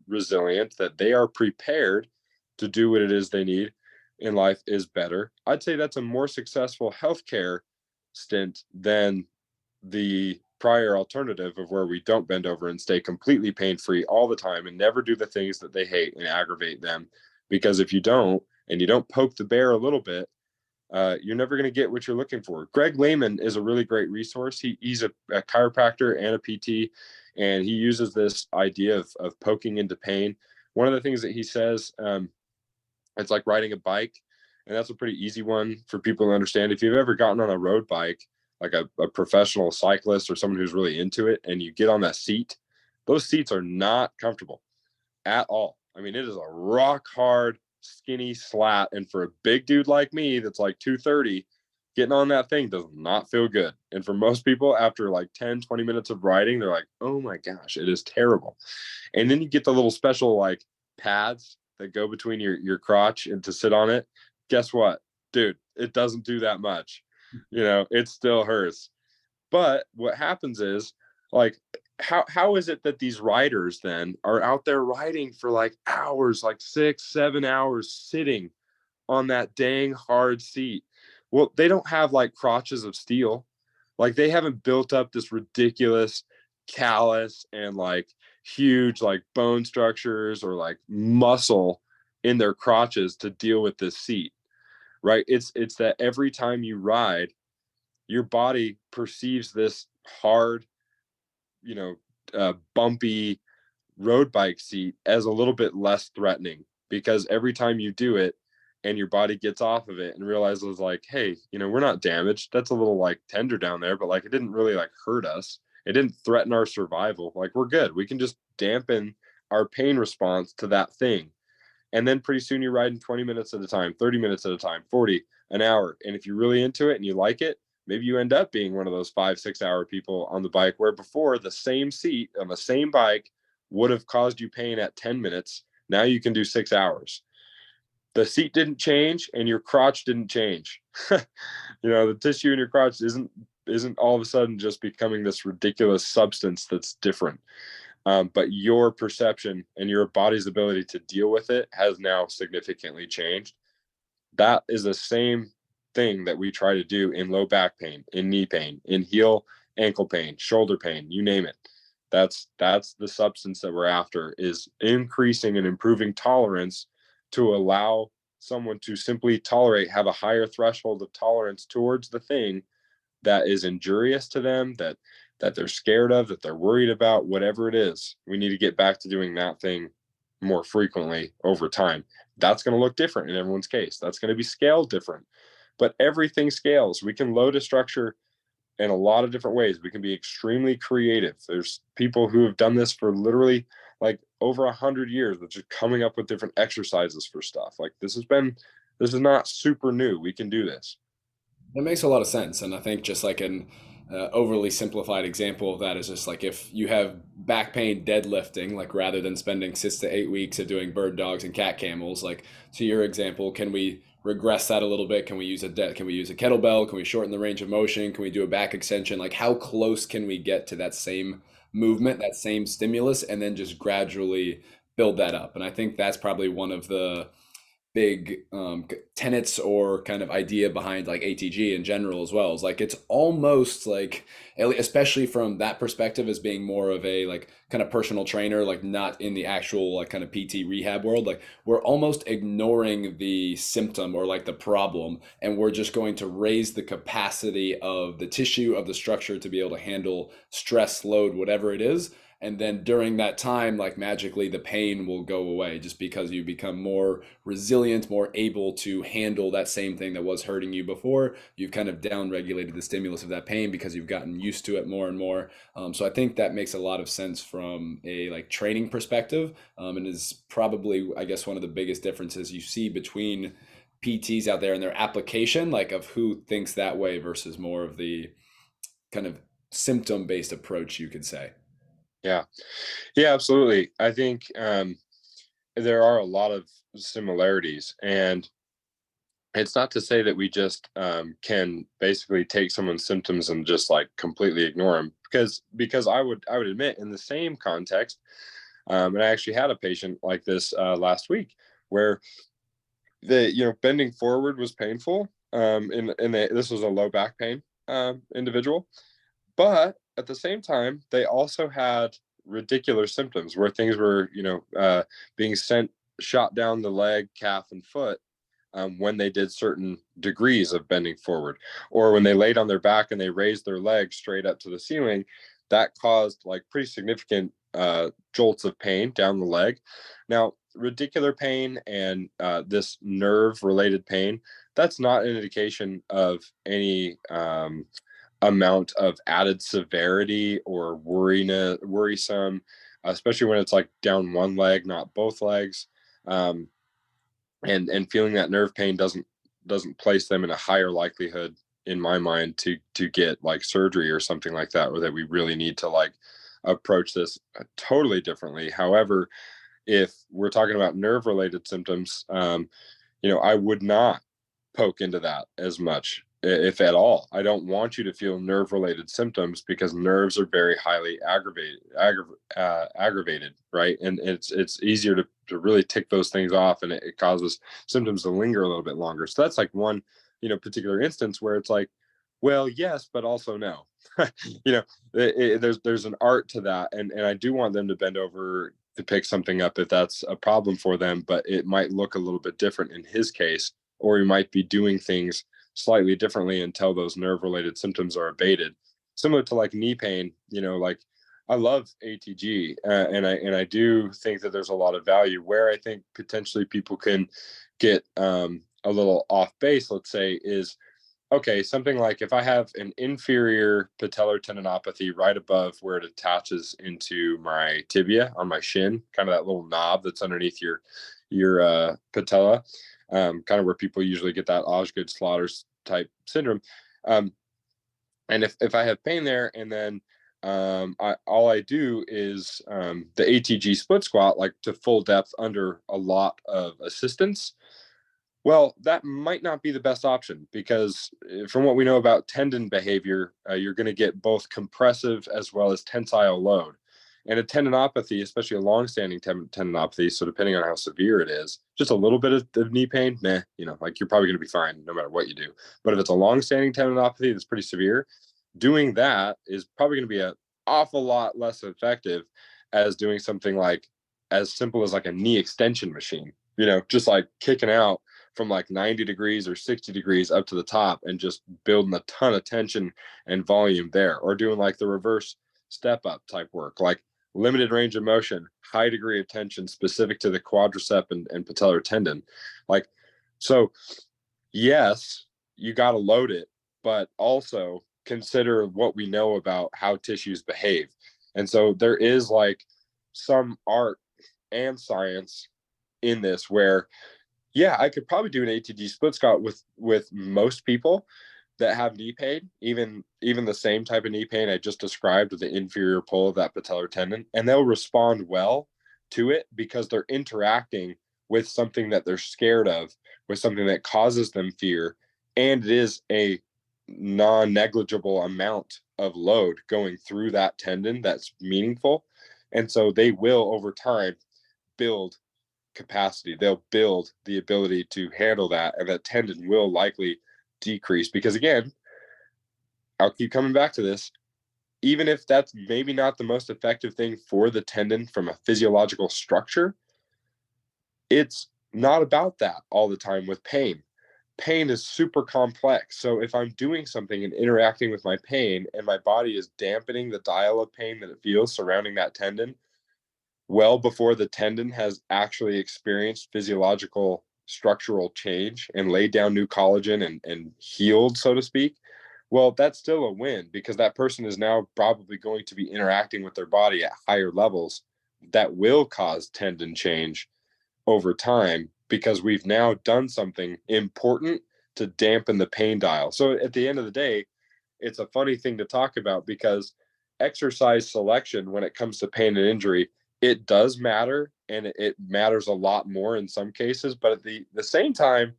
resilient, that they are prepared to do what it is they need in life is better. I'd say that's a more successful healthcare stint than the prior alternative of where we don't bend over and stay completely pain-free all the time and never do the things that they hate and aggravate them. Because if you don't, and you don't poke the bear a little bit, you're never going to get what you're looking for. Greg Lehman is a really great resource. He's a chiropractor and a PT, and he uses this idea of poking into pain. One of the things that he says, it's like riding a bike, and that's a pretty easy one for people to understand. If you've ever gotten on a road bike, like a professional cyclist or someone who's really into it, and you get on that seat, those seats are not comfortable at all. I mean, it is a rock hard, skinny slat. And for a big dude like me, that's like 230, getting on that thing does not feel good. And for most people, after like 10, 20 minutes of riding, they're like, oh my gosh, it is terrible. And then you get the little special like pads that go between your crotch and to sit on it. Guess what, dude? It doesn't do that much. It still hurts. But what happens is, like, how is it that these riders then are out there riding for like hours, like 6-7 hours, sitting on that dang hard seat? Well, they don't have like crotches of steel. Like, they haven't built up this ridiculous callus and like huge like bone structures or like muscle in their crotches to deal with this seat, right? It's that every time you ride, your body perceives this hard, bumpy road bike seat as a little bit less threatening, because every time you do it and your body gets off of it and realizes like, hey, we're not damaged. That's a little like tender down there, but like it didn't really like hurt us. It didn't threaten our survival. Like, we're good. We can just dampen our pain response to that thing. And then pretty soon you're riding 20 minutes at a time, 30 minutes at a time, 40, an hour. And if you're really into it and you like it, maybe you end up being one of those 5-6 hour people on the bike, where before the same seat on the same bike would have caused you pain at 10 minutes. Now you can do 6 hours. The seat didn't change and your crotch didn't change. The tissue in your crotch isn't all of a sudden just becoming this ridiculous substance that's different. But your perception and your body's ability to deal with it has now significantly changed. That is the same thing that we try to do in low back pain, in knee pain, in heel, ankle pain, shoulder pain, you name it. That's the substance that we're after, is increasing and improving tolerance to allow someone to simply tolerate, have a higher threshold of tolerance towards the thing that is injurious to them, that they're scared of, that they're worried about, whatever it is. We need to get back to doing that thing more frequently over time. That's going to look different in everyone's case. That's going to be scaled different, but everything scales. We can load a structure in a lot of different ways. We can be extremely creative. There's people who have done this for literally like over 100 years, which is coming up with different exercises for stuff. Like this is not super new. We can do this. That makes a lot of sense, and I think just like an overly simplified example of that is just like if you have back pain deadlifting, like rather than spending 6 to 8 weeks of doing bird dogs and cat camels, like to your example, can we regress that a little bit? Can we use can we use a kettlebell? Can we shorten the range of motion? Can we do a back extension? Like how close can we get to that same movement, that same stimulus, and then just gradually build that up? And I think that's probably one of the big tenets or kind of idea behind like ATG in general as well. Is like it's almost like, especially from that perspective, as being more of a like kind of personal trainer, like not in the actual like kind of PT rehab world. Like we're almost ignoring the symptom or like the problem, and we're just going to raise the capacity of the tissue of the structure to be able to handle stress, load, whatever it is. And then during that time, like magically, the pain will go away just because you become more resilient, more able to handle that same thing that was hurting you before. You've kind of down regulated the stimulus of that pain because you've gotten used to it more and more. So I think that makes a lot of sense from a like training perspective, and is probably, I guess, one of the biggest differences you see between PTs out there and their application, like of who thinks that way versus more of the kind of symptom based approach, you could say. Yeah. Yeah, absolutely. I think there are a lot of similarities, and it's not to say that we just can basically take someone's symptoms and just like completely ignore them, because I would admit in the same context, and I actually had a patient like this last week where the bending forward was painful, this was a low back pain individual, but at the same time they also had ridiculous symptoms where things were being sent shot down the leg, calf, and foot when they did certain degrees of bending forward, or when they laid on their back and they raised their legs straight up to the ceiling. That caused like pretty significant jolts of pain down the leg. Now, radicular pain and this nerve related pain, that's not an indication of any amount of added severity or worrisome, especially when it's like down one leg, not both legs. Um, and feeling that nerve pain doesn't place them in a higher likelihood in my mind to get like surgery or something like that, or that we really need to like approach this totally differently. However, if we're talking about nerve related symptoms, I would not poke into that as much, if at all. I don't want you to feel nerve related symptoms because nerves are very highly aggravated, right? And it's easier to really tick those things off, and it causes symptoms to linger a little bit longer. So that's like one particular instance where it's like, well, yes, but also no. There's an art to that, and I do want them to bend over to pick something up if that's a problem for them, but it might look a little bit different in his case, or he might be doing things slightly differently until those nerve related symptoms are abated. Similar to like knee pain, like I love ATG, and I do think that there's a lot of value. Where I think potentially people can get a little off base, let's say, is okay, something like if I have an inferior patellar tendinopathy right above where it attaches into my tibia on my shin, kind of that little knob that's underneath your patella, kind of where people usually get that Osgood-Schlatter type syndrome. And if I have pain there, and then all I do is the ATG split squat, like to full depth under a lot of assistance. Well, that might not be the best option, because from what we know about tendon behavior, you're going to get both compressive as well as tensile load. And a tendinopathy, especially a long-standing tendinopathy, so depending on how severe it is, just a little bit of knee pain, like you're probably going to be fine no matter what you do. But if it's a long-standing tendinopathy that's pretty severe, doing that is probably going to be an awful lot less effective as doing something like as simple as like a knee extension machine, just like kicking out from like 90 degrees or 60 degrees up to the top and just building a ton of tension and volume there, or doing like the reverse step up type work. Like limited range of motion, high degree of tension specific to the quadricep and patellar tendon. Like, so yes, you got to load it, but also consider what we know about how tissues behave. And so there is like some art and science in this where, yeah, I could probably do an ATG split squat with most people that have knee pain, even the same type of knee pain I just described with the inferior pull of that patellar tendon, and they'll respond well to it because they're interacting with something that they're scared of, with something that causes them fear, and it is a non-negligible amount of load going through that tendon that's meaningful. And so they will over time build capacity. They'll build the ability to handle that, and that tendon will likely decrease because, again, I'll keep coming back to this. Even if that's maybe not the most effective thing for the tendon from a physiological structure, it's not about that all the time with pain. Pain is super complex. So if I'm doing something and interacting with my pain and my body is dampening the dial of pain that it feels surrounding that tendon, well before the tendon has actually experienced physiological structural change and laid down new collagen and healed, so to speak, well, that's still a win because that person is now probably going to be interacting with their body at higher levels that will cause tendon change over time because we've now done something important to dampen the pain dial. So at the end of the day, it's a funny thing to talk about because exercise selection when it comes to pain and injury, it does matter, and it matters a lot more in some cases, but at the same time,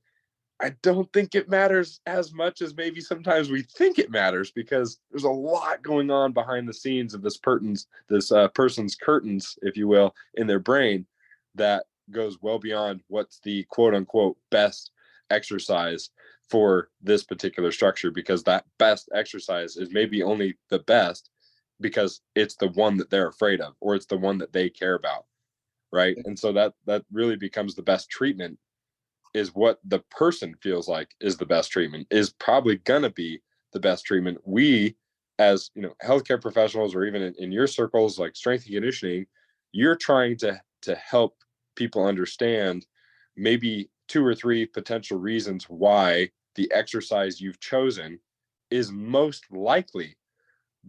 I don't think it matters as much as maybe sometimes we think it matters because there's a lot going on behind the scenes of person's curtains, if you will, in their brain that goes well beyond what's the quote unquote best exercise for this particular structure, because that best exercise is maybe only the best because it's the one that they're afraid of or it's the one that they care about, right? And so that really becomes the best treatment, is what the person feels like is the best treatment, is probably gonna be the best treatment. We, as healthcare professionals, or even in your circles like strength and conditioning, you're trying to help people understand maybe two or three potential reasons why the exercise you've chosen is most likely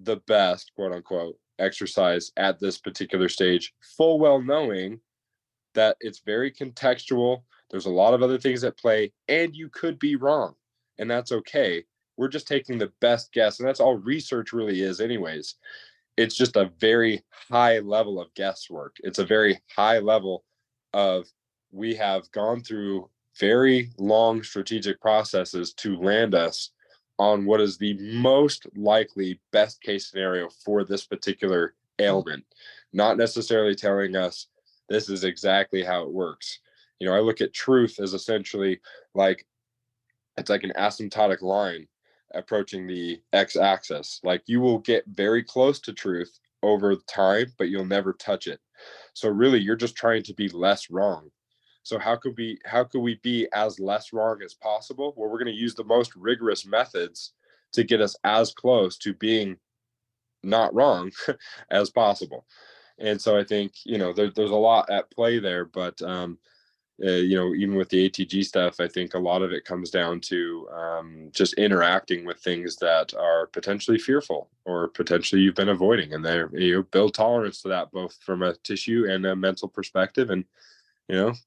the best quote unquote exercise at this particular stage, full well knowing that it's very contextual. There's a lot of other things at play, and you could be wrong, and that's okay. We're just taking the best guess, and that's all research really is, anyways. It's just a very high level of guesswork. It's a very high level of, we have gone through very long strategic processes to land us on what is the most likely best case scenario for this particular ailment, not necessarily telling us this is exactly how it works. I look at truth as essentially like, it's like an asymptotic line approaching the x-axis. Like, you will get very close to truth over time, but you'll never touch it. So really, you're just trying to be less wrong. So how could we be as less wrong as possible? Well, we're going to use the most rigorous methods to get us as close to being not wrong as possible. And so I think there's a lot at play there, but even with the ATG stuff, I think a lot of it comes down to just interacting with things that are potentially fearful or potentially you've been avoiding, and they build tolerance to that, both from a tissue and a mental perspective. And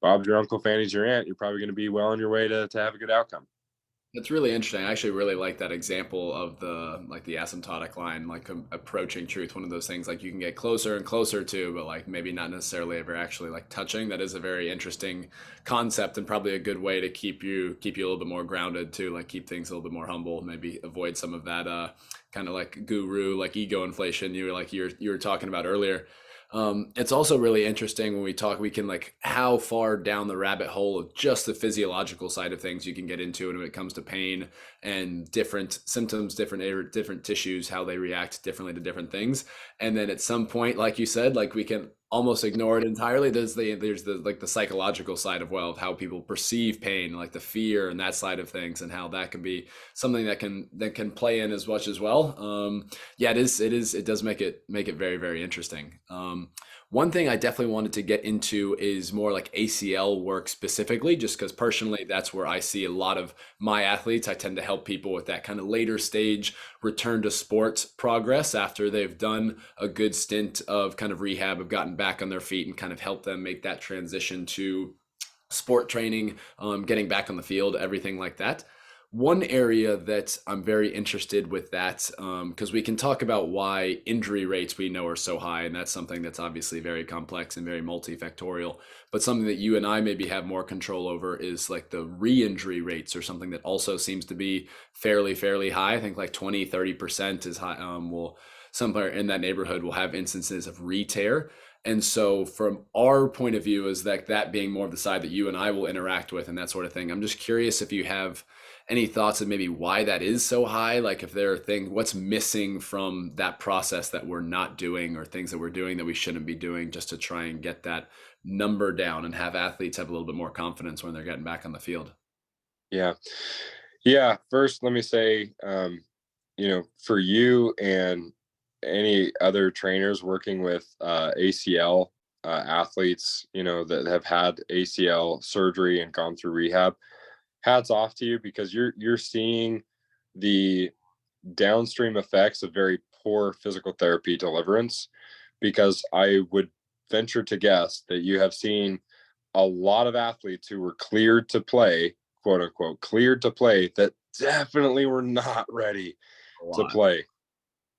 Bob's your uncle, Fanny's your aunt. You're probably going to be well on your way to have a good outcome. It's really interesting. I actually really like that example of the asymptotic line, like approaching truth. One of those things like you can get closer and closer to, but like maybe not necessarily ever actually like touching. That is a very interesting concept and probably a good way to keep you a little bit more grounded too. Like keep things a little bit more humble. Maybe avoid some of that kind of like guru like ego inflation you were talking about earlier. It's also really interesting when we can like how far down the rabbit hole of just the physiological side of things you can get into, and when it comes to pain and different symptoms, different tissues, how they react differently to different things. And then at some point, like you said, like we can almost ignore it entirely. There's the like the psychological side of, well, of how people perceive pain, like the fear and that side of things, and how that can be something that can play in as much as well. Yeah, it does make it very, very interesting. One thing I definitely wanted to get into is more like ACL work specifically, just because personally that's where I see a lot of my athletes. I tend to help people with that kind of later stage return to sports progress after they've done a good stint of kind of rehab, have gotten back on their feet, and kind of help them make that transition to sport training, getting back on the field, everything like that. One area that I'm very interested with that, because we can talk about why injury rates we know are so high, and that's something that's obviously very complex and very multifactorial. But something that you and I maybe have more control over is like the re-injury rates, or something that also seems to be fairly high. I think like 20-30% is high. Will somewhere in that neighborhood will have instances of re-tear. And so, from our point of view, is that being more of the side that you and I will interact with and that sort of thing. I'm just curious if you have any thoughts of maybe why that is so high. Like, if there are things, what's missing from that process that we're not doing, or things that we're doing that we shouldn't be doing, just to try and get that number down and have athletes have a little bit more confidence when they're getting back on the field. Yeah. Yeah. First, let me say, for you and any other trainers working with ACL athletes, that have had ACL surgery and gone through rehab, hats off to you, because you're seeing the downstream effects of very poor physical therapy deliverance. Because I would venture to guess that you have seen a lot of athletes who were cleared to play, quote unquote, cleared to play, that definitely were not ready A to lot. play.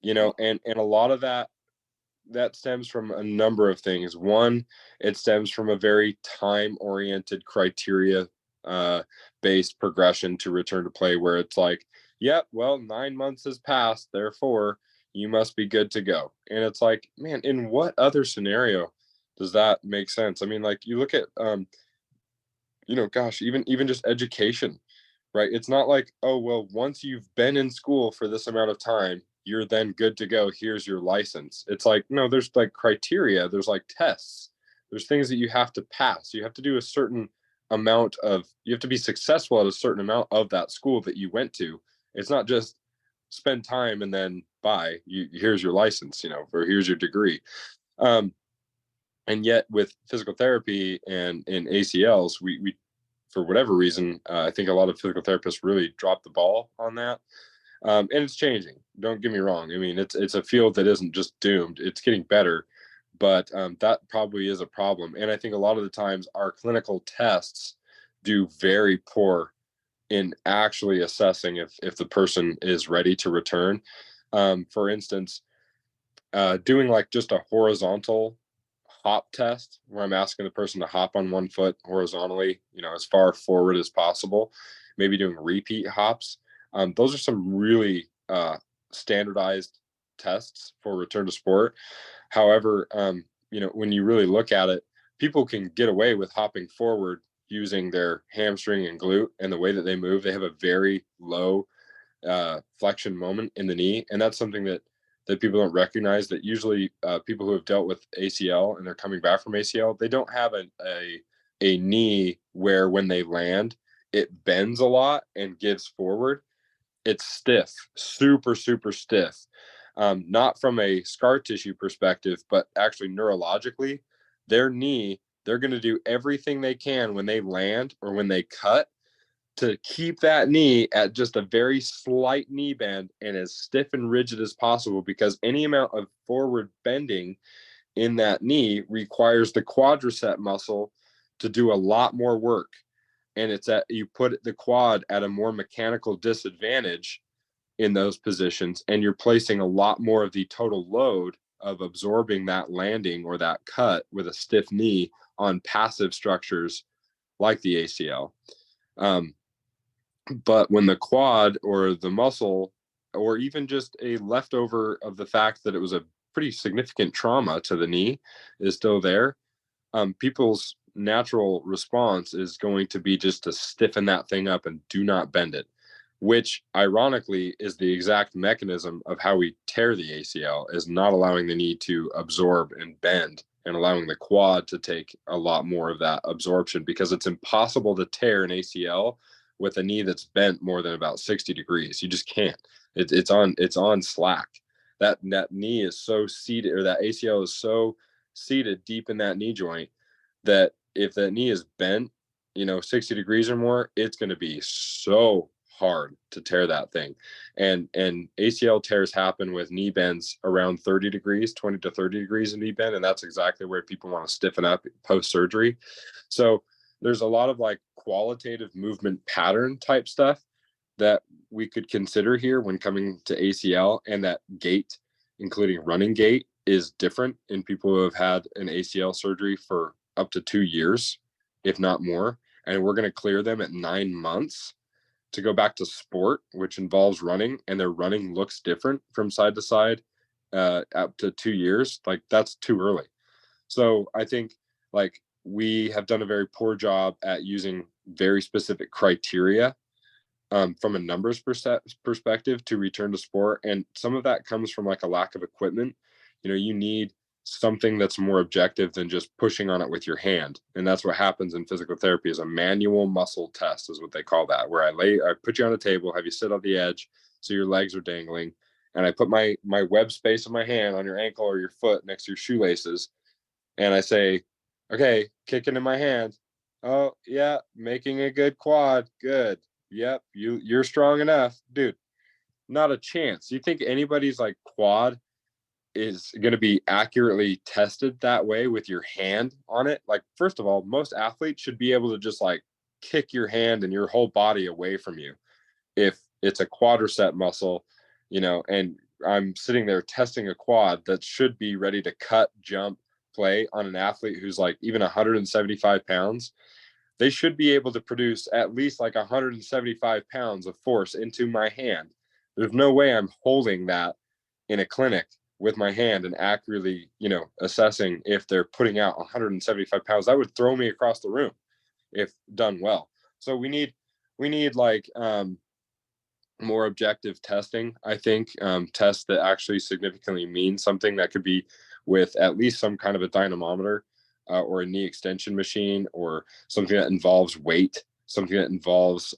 And a lot of that stems from a number of things. One, it stems from a very time oriented criteria based progression to return to play, where it's like, yep, well, 9 months has passed, therefore you must be good to go. And it's like, man, in what other scenario does that make sense? I mean, like, you look at gosh, even just education, right? It's not like, oh, well, once you've been in school for this amount of time, you're then good to go. Here's your license. It's like, no, there's like criteria, there's like tests, there's things that you have to pass. You have to do a certain you have to be successful at a certain amount of that school that you went to. It's not just spend time and then bye. Here's your license, or here's your degree. And yet with physical therapy and in ACLs, we for whatever reason, I think a lot of physical therapists really dropped the ball on that. And it's changing. Don't get me wrong. I mean, it's a field that isn't just doomed. It's getting better, but that probably is a problem. And I think a lot of the times our clinical tests do very poor in actually assessing if the person is ready to return. For instance, doing like just a horizontal hop test, where I'm asking the person to hop on one foot horizontally, as far forward as possible, maybe doing repeat hops. Those are some really standardized tests for return to sport. However, when you really look at it, people can get away with hopping forward using their hamstring and glute, and the way that they move. They have a very low flexion moment in the knee, and that's something that people don't recognize. That usually people who have dealt with ACL and they're coming back from ACL, they don't have a knee where when they land, it bends a lot and gives forward. It's stiff, super, super stiff. Not from a scar tissue perspective, but actually neurologically, their knee, they're going to do everything they can when they land or when they cut to keep that knee at just a very slight knee bend and as stiff and rigid as possible, because any amount of forward bending in that knee requires the quadricep muscle to do a lot more work. And you put the quad at a more mechanical disadvantage in those positions, and you're placing a lot more of the total load of absorbing that landing or that cut with a stiff knee on passive structures like the ACL. But when the quad or the muscle, or even just a leftover of the fact that it was a pretty significant trauma to the knee, is still there, people's natural response is going to be just to stiffen that thing up and do not bend it, which ironically is the exact mechanism of how we tear the ACL, is not allowing the knee to absorb and bend and allowing the quad to take a lot more of that absorption, because it's impossible to tear an ACL with a knee that's bent more than about 60 degrees. You just can't. It's on slack. That knee is so seated, or that ACL is so seated deep in that knee joint, that if that knee is bent, 60 degrees or more, it's going to be so hard to tear that thing. And ACL tears happen with knee bends around 30 degrees, 20 to 30 degrees in knee bend, and that's exactly where people want to stiffen up post surgery. So there's a lot of like qualitative movement pattern type stuff that we could consider here when coming to ACL, and that gait, including running gait, is different in people who have had an ACL surgery for up to 2 years, if not more. And we're going to clear them at 9 months to go back to sport, which involves running, and their running looks different from side to side up to 2 years. Like, that's too early. So I think like we have done a very poor job at using very specific criteria from a numbers perspective to return to sport. And some of that comes from like a lack of equipment. You need something that's more objective than just pushing on it with your hand. And that's what happens in physical therapy, is a manual muscle test is what they call that, where I put you on a table, have you sit on the edge so your legs are dangling, and I put my web space of my hand on your ankle or your foot next to your shoelaces, and I say, okay, kicking in my hand. Oh yeah, making a good quad. Good. Yep, you're strong enough, dude. Not a chance. You think anybody's like quad is going to be accurately tested that way with your hand on it? Like, first of all, most athletes should be able to just like kick your hand and your whole body away from you if it's a quadricep muscle, and I'm sitting there testing a quad that should be ready to cut, jump, play on an athlete who's like even 175 pounds. They should be able to produce at least like 175 pounds of force into my hand. There's no way I'm holding that in a clinic with my hand and accurately, assessing if they're putting out 175 pounds. That would throw me across the room if done well. So we need like more objective testing, I think, tests that actually significantly mean something, that could be with at least some kind of a dynamometer or a knee extension machine, or something that involves weight, something that involves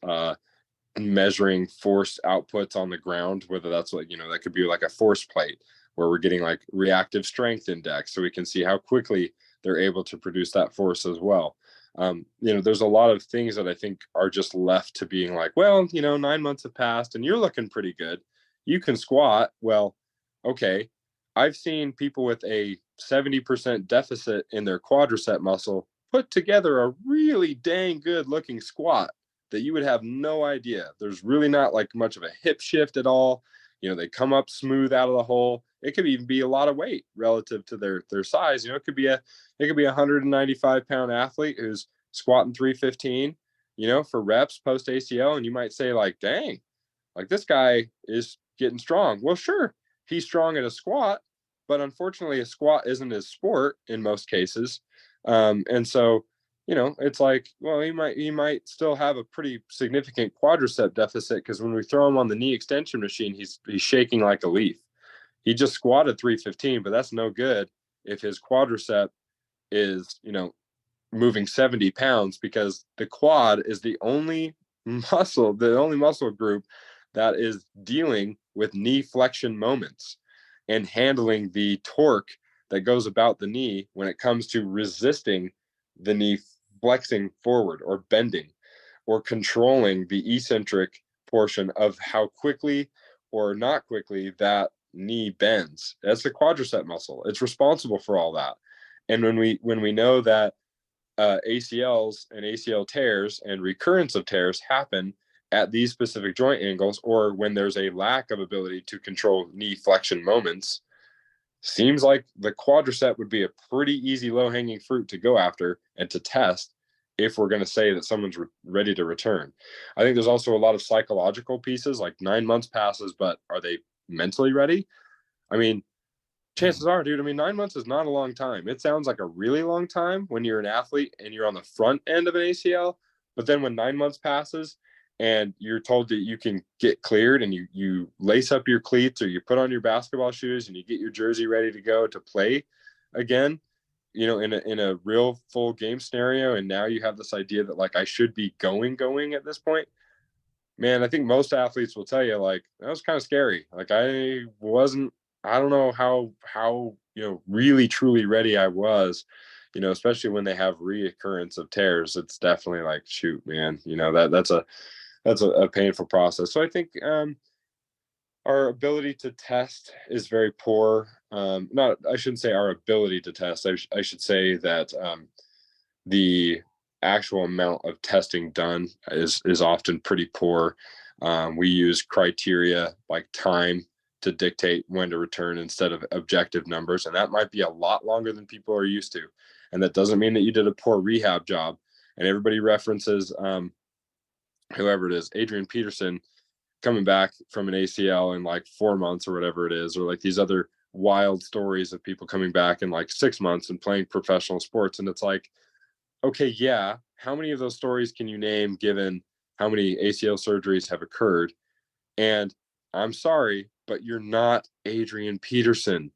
measuring force outputs on the ground, whether that's like, that could be like a force plate where we're getting like reactive strength index so we can see how quickly they're able to produce that force as well. There's a lot of things that I think are just left to being like, well, 9 months have passed and you're looking pretty good. You can squat. Well, okay. I've seen people with a 70% deficit in their quadricep muscle put together a really dang good looking squat that you would have no idea. There's really not like much of a hip shift at all. They come up smooth out of the hole. It could even be a lot of weight relative to their size. It could be a 195-pound athlete who's squatting 315, for reps post ACL, and you might say like, dang, like this guy is getting strong. Well, sure, he's strong at a squat, but unfortunately, a squat isn't his sport in most cases, and so it's like, well, he might still have a pretty significant quadricep deficit, because when we throw him on the knee extension machine, he's shaking like a leaf. He just squatted 315, but that's no good if his quadricep is, moving 70 pounds, because the quad is the only muscle group that is dealing with knee flexion moments and handling the torque that goes about the knee when it comes to resisting the knee flexing forward or bending, or controlling the eccentric portion of how quickly or not quickly that knee bends. That's the quadricep muscle. It's responsible for all that. And when we know that ACLs and ACL tears and recurrence of tears happen at these specific joint angles, or when there's a lack of ability to control knee flexion moments, seems like the quadricep would be a pretty easy low-hanging fruit to go after and to test if we're going to say that someone's ready to return. I think there's also a lot of psychological pieces, like 9 months passes, but are they mentally ready? I mean, chances are, dude, 9 months is not a long time. It sounds like a really long time when you're an athlete and you're on the front end of an ACL, but then when 9 months passes and you're told that you can get cleared, and you lace up your cleats or you put on your basketball shoes and you get your jersey ready to go to play again, in a real full game scenario, and now you have this idea that like I should be going at this point, man, I think most athletes will tell you like that was kind of scary. Like I don't know how really truly ready I was, especially when they have reoccurrence of tears. It's definitely like, shoot, man, that's a painful process. So I think our ability to test is very poor. Not, I shouldn't say our ability to test. I should say that the actual amount of testing done is often pretty poor. We use criteria like time to dictate when to return instead of objective numbers, and that might be a lot longer than people are used to. And that doesn't mean that you did a poor rehab job. And everybody references whoever it is, Adrian Peterson, coming back from an ACL in like 4 months or whatever it is, or like these other wild stories of people coming back in like 6 months and playing professional sports. And it's like, okay, yeah, how many of those stories can you name given how many ACL surgeries have occurred? And I'm sorry, but you're not Adrian Peterson.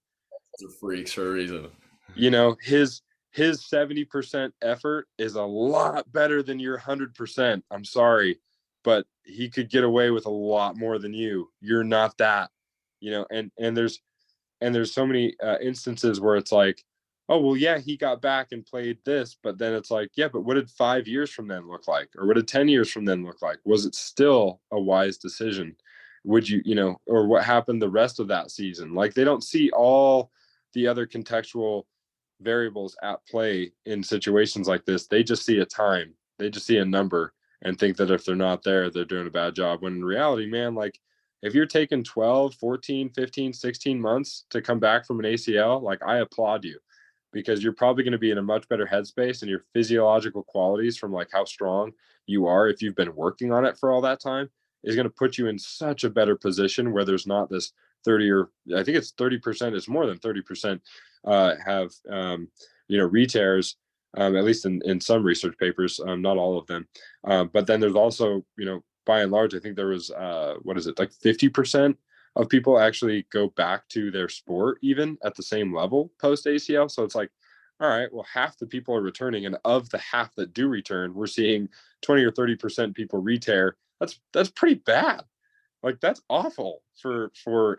They're freaks for a reason. You know, his 70% effort is a lot better than your 100%. I'm sorry, but he could get away with a lot more than you. You're not that, and there's so many instances where it's like, oh well, yeah, he got back and played this, but then it's like, yeah, but what did 5 years from then look like, or what did 10 years from then look like? Was it still a wise decision? Would or what happened the rest of that season? Like, they don't see all the other contextual variables at play in situations like this. They just see a time, they just see a number, and think that if they're not there, they're doing a bad job, when in reality, man, like, if you're taking 12, 14, 15, 16 months to come back from an ACL, like, I applaud you, because you're probably going to be in a much better headspace, and your physiological qualities from like how strong you are, if you've been working on it for all that time, is going to put you in such a better position where there's not this 30, or I think it's 30%, it's more than 30% have, re-tears, at least in some research papers, not all of them. But then there's also, by and large, I think there was, what is it, like 50% of people actually go back to their sport even at the same level post ACL. So it's like, all right, well, half the people are returning, and of the half that do return, we're seeing 20 or 30% people re-tear. That's pretty bad. Like, that's awful for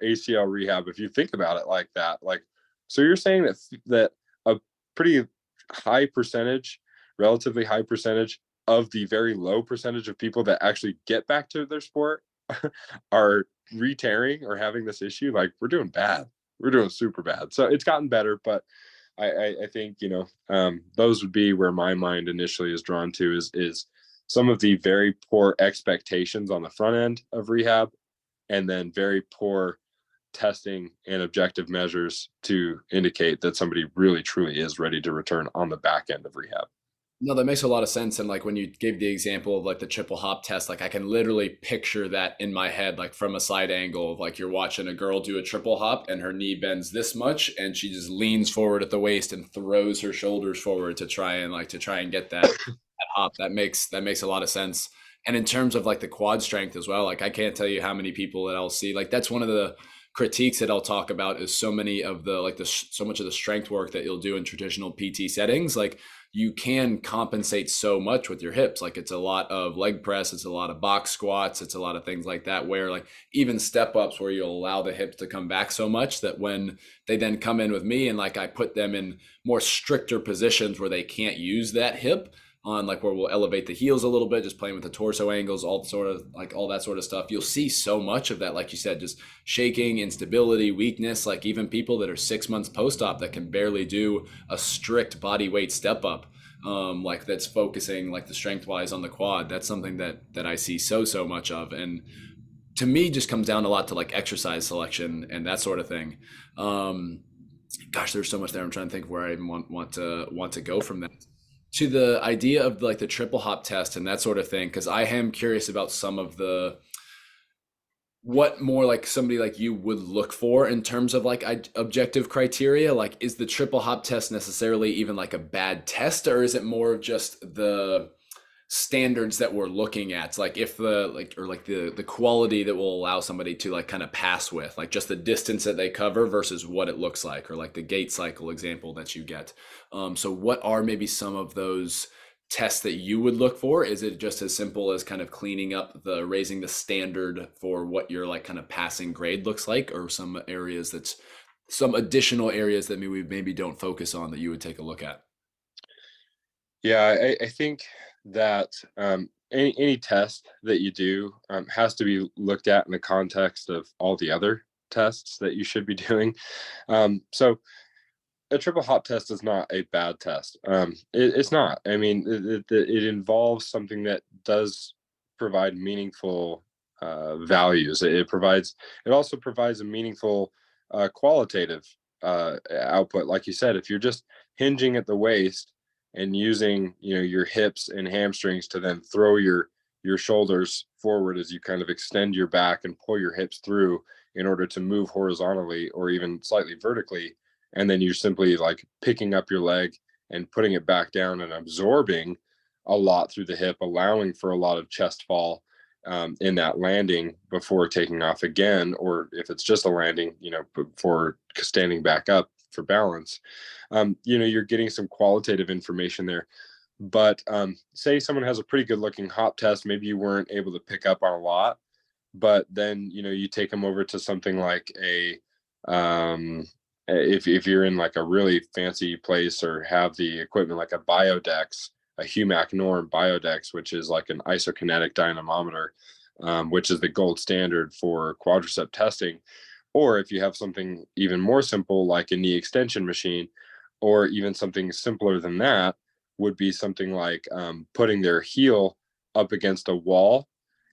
ACL rehab if you think about it like that. Like, so you're saying that a pretty high percentage, relatively high percentage of the very low percentage of people that actually get back to their sport are re-tearing or having this issue? Like, we're doing bad. We're doing super bad. So it's gotten better, but I think, those would be where my mind initially is drawn to, is some of the very poor expectations on the front end of rehab, and then very poor testing and objective measures to indicate that somebody really truly is ready to return on the back end of rehab. No, that makes a lot of sense. And like when you gave the example of like the triple hop test, like I can literally picture that in my head, like from a side angle of like you're watching a girl do a triple hop and her knee bends this much and she just leans forward at the waist and throws her shoulders forward to try and get that hop. That makes a lot of sense. And in terms of like the quad strength as well, like I can't tell you how many people that I'll see. Like that's one of the critiques that I'll talk about, is so many of the like the so much of the strength work that you'll do in traditional PT settings. Like you can compensate so much with your hips. Like it's a lot of leg press, it's a lot of box squats, it's a lot of things like that, where like even step ups where you'll allow the hips to come back so much that when they then come in with me and like I put them in more stricter positions where they can't use that hip on, like where we'll elevate the heels a little bit, just playing with the torso angles, all that sort of stuff. You'll see so much of that, like you said, just shaking, instability, weakness, like even people that are 6 months post-op that can barely do a strict body weight step up, like that's focusing like the strength wise on the quad. That's something that I see so much of. And to me just comes down a lot to like exercise selection and that sort of thing. Gosh, there's so much there. I'm trying to think where I even want to go from that to the idea of like the triple hop test and that sort of thing, because I am curious about some of the what more like somebody like you would look for in terms of like objective criteria. Like, is the triple hop test necessarily even like a bad test, or is it more of just standards that we're looking at, like if the like or like the quality that will allow somebody to like kind of pass with, like just the distance that they cover versus what it looks like, or like the gait cycle example that you get. So what are maybe some of those tests that you would look for? Is it just as simple as kind of cleaning up the raising the standard for what your like kind of passing grade looks like, or some additional areas that maybe don't focus on that you would take a look at? Yeah, I think that any test that you do has to be looked at in the context of all the other tests that you should be doing. So a triple hop test is not a bad test. It's not. I mean, it involves something that does provide meaningful values. It also provides a meaningful qualitative output. Like you said, if you're just hinging at the waist and using, your hips and hamstrings to then throw your shoulders forward as you kind of extend your back and pull your hips through in order to move horizontally or even slightly vertically, and then you're simply like picking up your leg and putting it back down and absorbing a lot through the hip, allowing for a lot of chest fall in that landing before taking off again, or if it's just a landing, before standing back up for balance. You're getting some qualitative information there. But say someone has a pretty good looking hop test, maybe you weren't able to pick up on a lot, but then you take them over to something like if you're in like a really fancy place or have the equipment like a biodex, a humac norm biodex, which is like an isokinetic dynamometer, which is the gold standard for quadricep testing. Or if you have something even more simple like a knee extension machine, or even something simpler than that, would be something like putting their heel up against a wall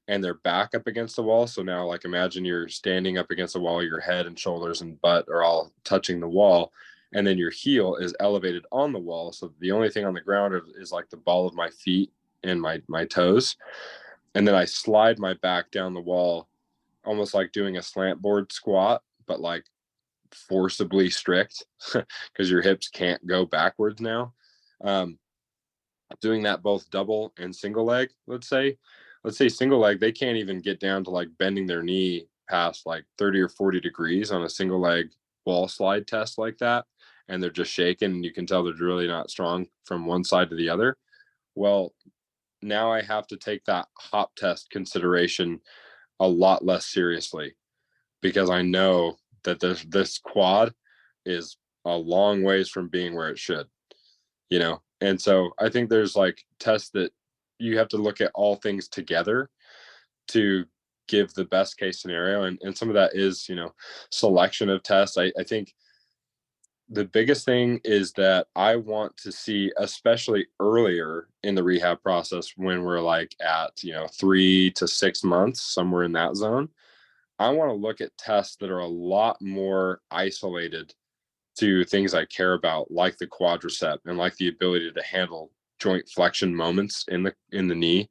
and their back up against the wall. So now, like, imagine you're standing up against the wall, your head and shoulders and butt are all touching the wall, and then your heel is elevated on the wall. So the only thing on the ground is like the ball of my feet and my toes. And then I slide my back down the wall, almost like doing a slant board squat, but like forcibly strict because your hips can't go backwards now. Um, Doing that both double and single leg, let's say single leg, they can't even get down to like bending their knee past like 30 or 40 degrees on a single leg wall slide test like that, and they're just shaking and you can tell they're really not strong from one side to the other. Well, now I have to take that hop test consideration a lot less seriously because I know that this quad is a long ways from being where it should, and so I think there's like tests that you have to look at all things together to give the best case scenario, and some of that is, selection of tests. I think the biggest thing is that I want to see, especially earlier in the rehab process, when we're like at 3 to 6 months, somewhere in that zone, I want to look at tests that are a lot more isolated to things I care about, like the quadricep and like the ability to handle joint flexion moments in the knee.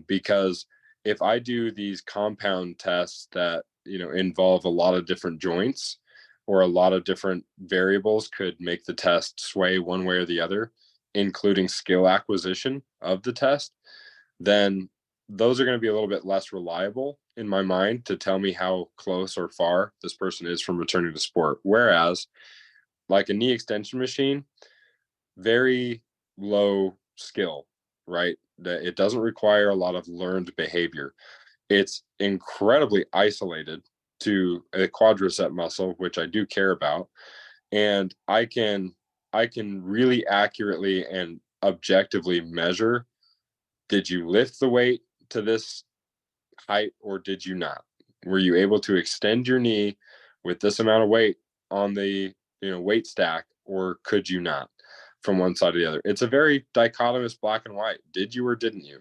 Because if I do these compound tests that involve a lot of different joints or a lot of different variables could make the test sway one way or the other, including skill acquisition of the test, then those are going to be a little bit less reliable in my mind to tell me how close or far this person is from returning to sport. Whereas like a knee extension machine, very low skill, right? That it doesn't require a lot of learned behavior. It's incredibly isolated to a quadricep muscle, which I do care about, and I can really accurately and objectively measure, did you lift the weight to this height or did you not? Were you able to extend your knee with this amount of weight on the weight stack, or could you not, from one side to the other? It's a very dichotomous black and white. Did you or didn't you?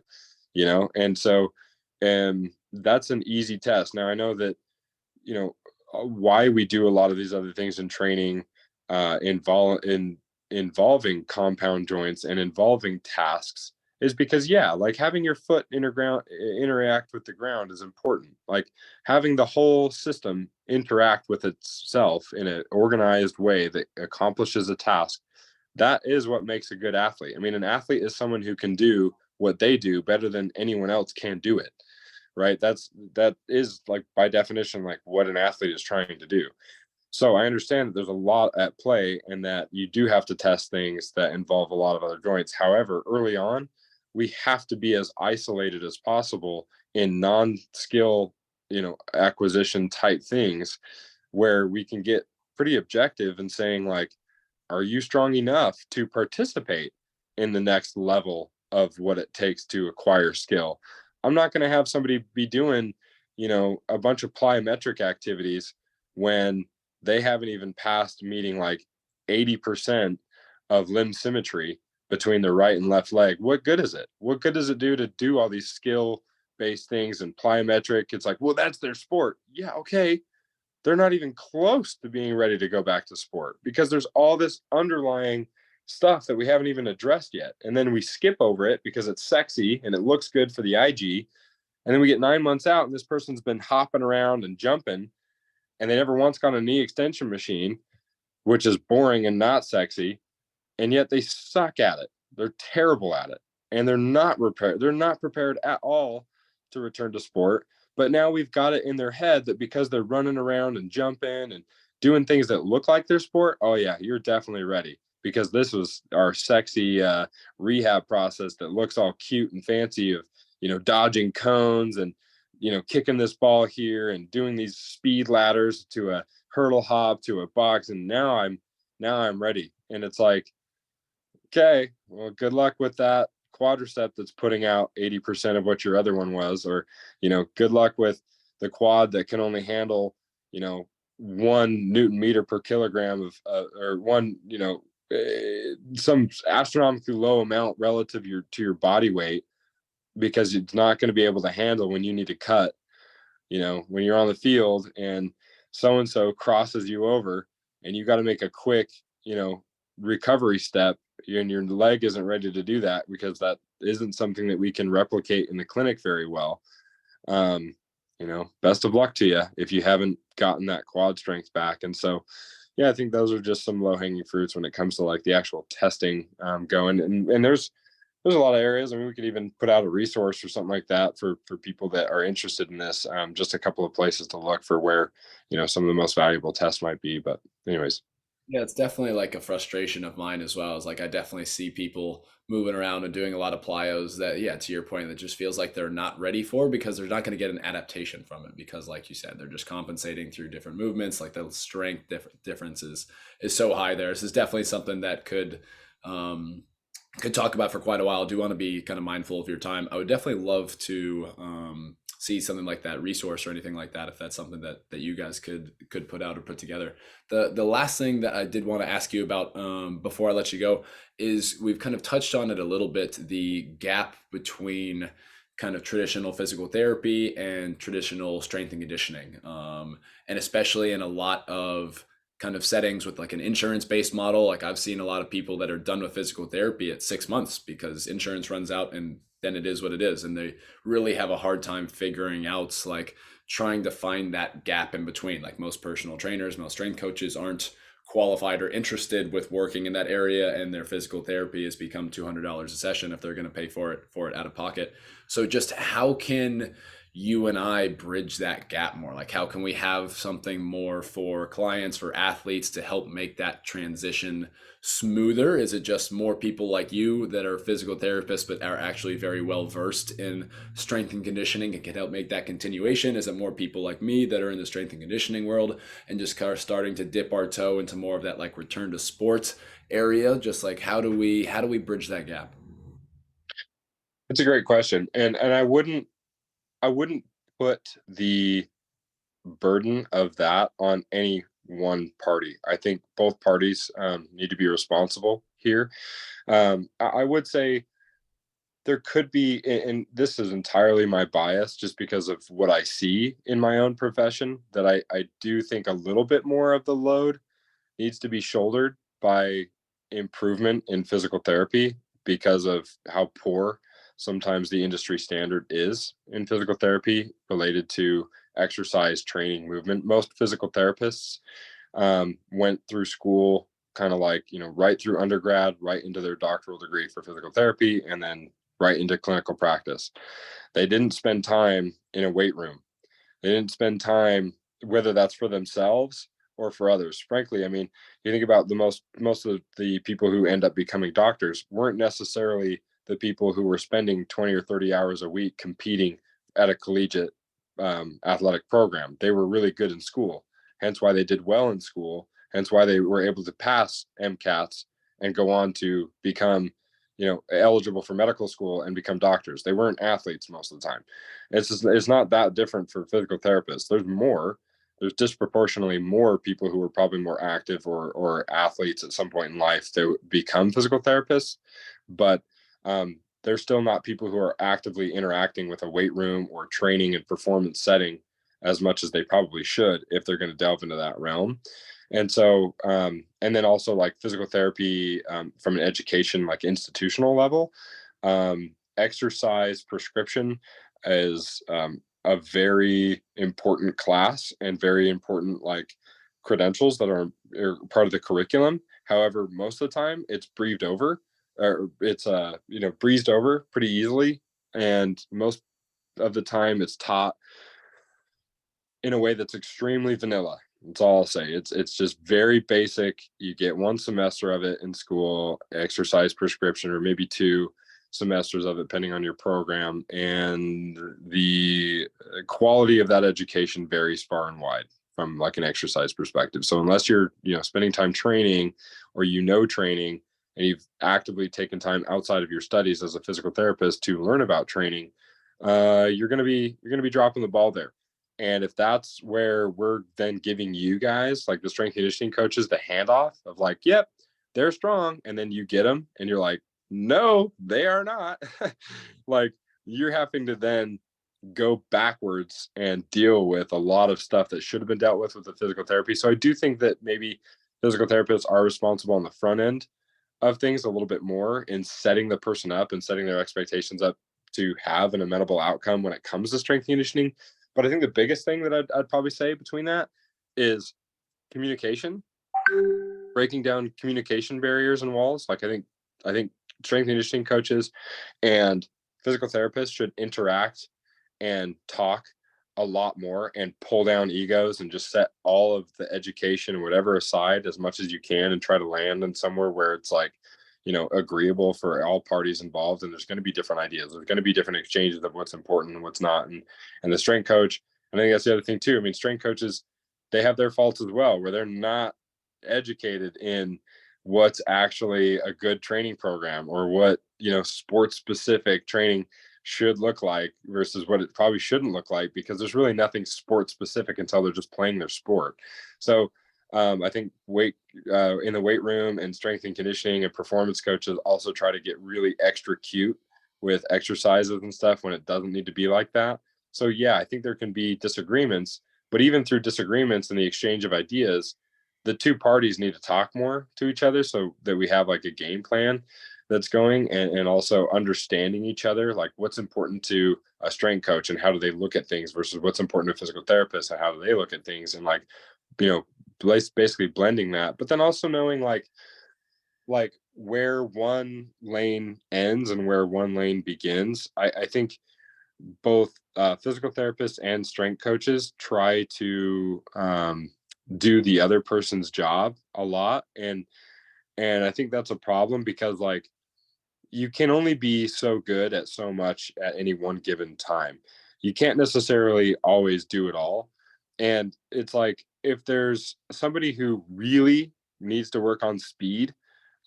And so that's an easy test. Now I know that why we do a lot of these other things in training involving compound joints and involving tasks is because, yeah, like having your foot interact with the ground is important. Like having the whole system interact with itself in an organized way that accomplishes a task, that is what makes a good athlete. I mean, an athlete is someone who can do what they do better than anyone else can do it, right? That is like by definition like what an athlete is trying to do. So I understand that there's a lot at play and that you do have to test things that involve a lot of other joints. However, early on, we have to be as isolated as possible in non-skill, acquisition type things where we can get pretty objective in saying like, are you strong enough to participate in the next level of what it takes to acquire skill? I'm not going to have somebody be doing, a bunch of plyometric activities when they haven't even passed meeting like 80% of limb symmetry between the right and left leg. What good is it? What good does it do to do all these skill based things and plyometric? It's like, well, that's their sport. Yeah, okay. They're not even close to being ready to go back to sport because there's all this underlying stuff that we haven't even addressed yet. And then we skip over it because it's sexy and it looks good for the IG. And then we get 9 months out and this person's been hopping around and jumping and they never once got a knee extension machine, which is boring and not sexy. And yet they suck at it. They're terrible at it. And they're not prepared. They're not prepared at all to return to sport. But now we've got it in their head that because they're running around and jumping and doing things that look like their sport, oh yeah, you're definitely ready because this was our sexy rehab process that looks all cute and fancy of, dodging cones and, kicking this ball here and doing these speed ladders to a hurdle hop to a box. And now I'm ready. And it's like, okay, well, good luck with that quadricep that's putting out 80% of what your other one was, or, good luck with the quad that can only handle, 1 Newton meter per kilogram of, or one, some astronomically low amount relative to your body weight, because it's not going to be able to handle when you need to cut, when you're on the field and so-and-so crosses you over and you got to make a quick, recovery step and your leg isn't ready to do that because that isn't something that we can replicate in the clinic very well. Best of luck to you if you haven't gotten that quad strength back. And so, yeah, I think those are just some low hanging fruits when it comes to like the actual testing going. And there's a lot of areas. I mean, we could even put out a resource or something like that for people that are interested in this. Just a couple of places to look for where, some of the most valuable tests might be. But anyways. Yeah, it's definitely like a frustration of mine as well. Is like I definitely see people moving around and doing a lot of plyos that, yeah, to your point, that just feels like they're not ready for because they're not going to get an adaptation from it because, like you said, they're just compensating through different movements. Like the strength difference is so high there. This is definitely something that could talk about for quite a while. I do want to be kind of mindful of your time. I would definitely love to see something like that resource or anything like that if that's something that you guys could put out or put together. The last thing that I did want to ask you about before I let you go is we've kind of touched on it a little bit, the gap between kind of traditional physical therapy and traditional strength and conditioning, and especially in a lot of kind of settings with like an insurance based model. Like I've seen a lot of people that are done with physical therapy at 6 months because insurance runs out and then it is what it is. And they really have a hard time figuring out, like trying to find that gap in between. Like most personal trainers, most strength coaches aren't qualified or interested with working in that area, and their physical therapy has become $200 a session if they're going to pay for it out of pocket. So just how can you and I bridge that gap more? Like how can we have something more for clients, for athletes, to help make that transition smoother? Is it just more people like you that are physical therapists but are actually very well versed in strength and conditioning and can help make that continuation? Is it more people like me that are in the strength and conditioning world and just are starting to dip our toe into more of that like return to sports area? Just like how do we bridge that gap? It's a great question. And I wouldn't put the burden of that on any one party. I think both parties need to be responsible here. I would say there could be, and this is entirely my bias just because of what I see in my own profession, that I do think a little bit more of the load needs to be shouldered by improvement in physical therapy because of how poor sometimes the industry standard is in physical therapy related to exercise training movement. Most physical therapists went through school kind of like, right through undergrad, right into their doctoral degree for physical therapy, and then right into clinical practice. They didn't spend time in a weight room. They didn't spend time, whether that's for themselves or for others. Frankly, I mean, you think about most of the people who end up becoming doctors weren't necessarily the people who were spending 20 or 30 hours a week competing at a collegiate athletic program. They were really good in school, hence why they did well in school, hence why they were able to pass MCATs and go on to become, eligible for medical school and become doctors. They weren't athletes most of the time. It's not that different for physical therapists. There's disproportionately more people who are probably more active or athletes at some point in life to become physical therapists, but they're still not people who are actively interacting with a weight room or training and performance setting as much as they probably should if they're going to delve into that realm. And so, and then also like physical therapy from an education, like institutional level, exercise prescription is a very important class and very important like credentials that are part of the curriculum. However, most of the time it's breezed over, or it's breezed over pretty easily, and most of the time it's taught in a way that's extremely vanilla. That's all I'll say. It's just very basic. You get one semester of it in school, exercise prescription, or maybe 2 semesters of it, depending on your program. And the quality of that education varies far and wide from like an exercise perspective. So unless you're, spending time training or, training, and you've actively taken time outside of your studies as a physical therapist to learn about training, you're going to be dropping the ball there. And if that's where we're then giving you guys, like the strength conditioning coaches, the handoff of like, yep, they're strong. And then you get them and you're like, no, they are not. Like you're having to then go backwards and deal with a lot of stuff that should have been dealt with the physical therapy. So I do think that maybe physical therapists are responsible on the front end of things a little bit more in setting the person up and setting their expectations up to have an amenable outcome when it comes to strength conditioning. But I think the biggest thing that I'd probably say between that is communication, breaking down communication barriers and walls. Like I think strength conditioning coaches and physical therapists should interact and talk a lot more and pull down egos and just set all of the education or whatever aside as much as you can and try to land in somewhere where it's like, agreeable for all parties involved. And there's going to be different ideas. There's going to be different exchanges of what's important and what's not. And the strength coach, I think that's the other thing too. I mean, strength coaches, they have their faults as well, where they're not educated in what's actually a good training program or what, sports specific training should look like versus what it probably shouldn't look like, because there's really nothing sports specific until they're just playing their sport. So I think in the weight room and strength and conditioning and performance coaches also try to get really extra cute with exercises and stuff when it doesn't need to be like that. So yeah, I think there can be disagreements, but even through disagreements and the exchange of ideas, the two parties need to talk more to each other so that we have like a game plan that's going, and also understanding each other, like what's important to a strength coach and how do they look at things versus what's important to a physical therapist and how do they look at things, and like, basically blending that, but then also knowing like where one lane ends and where one lane begins. I think both physical therapists and strength coaches try to do the other person's job a lot, and I think that's a problem because like you can only be so good at so much at any one given time. You can't necessarily always do it all. And it's like if there's somebody who really needs to work on speed,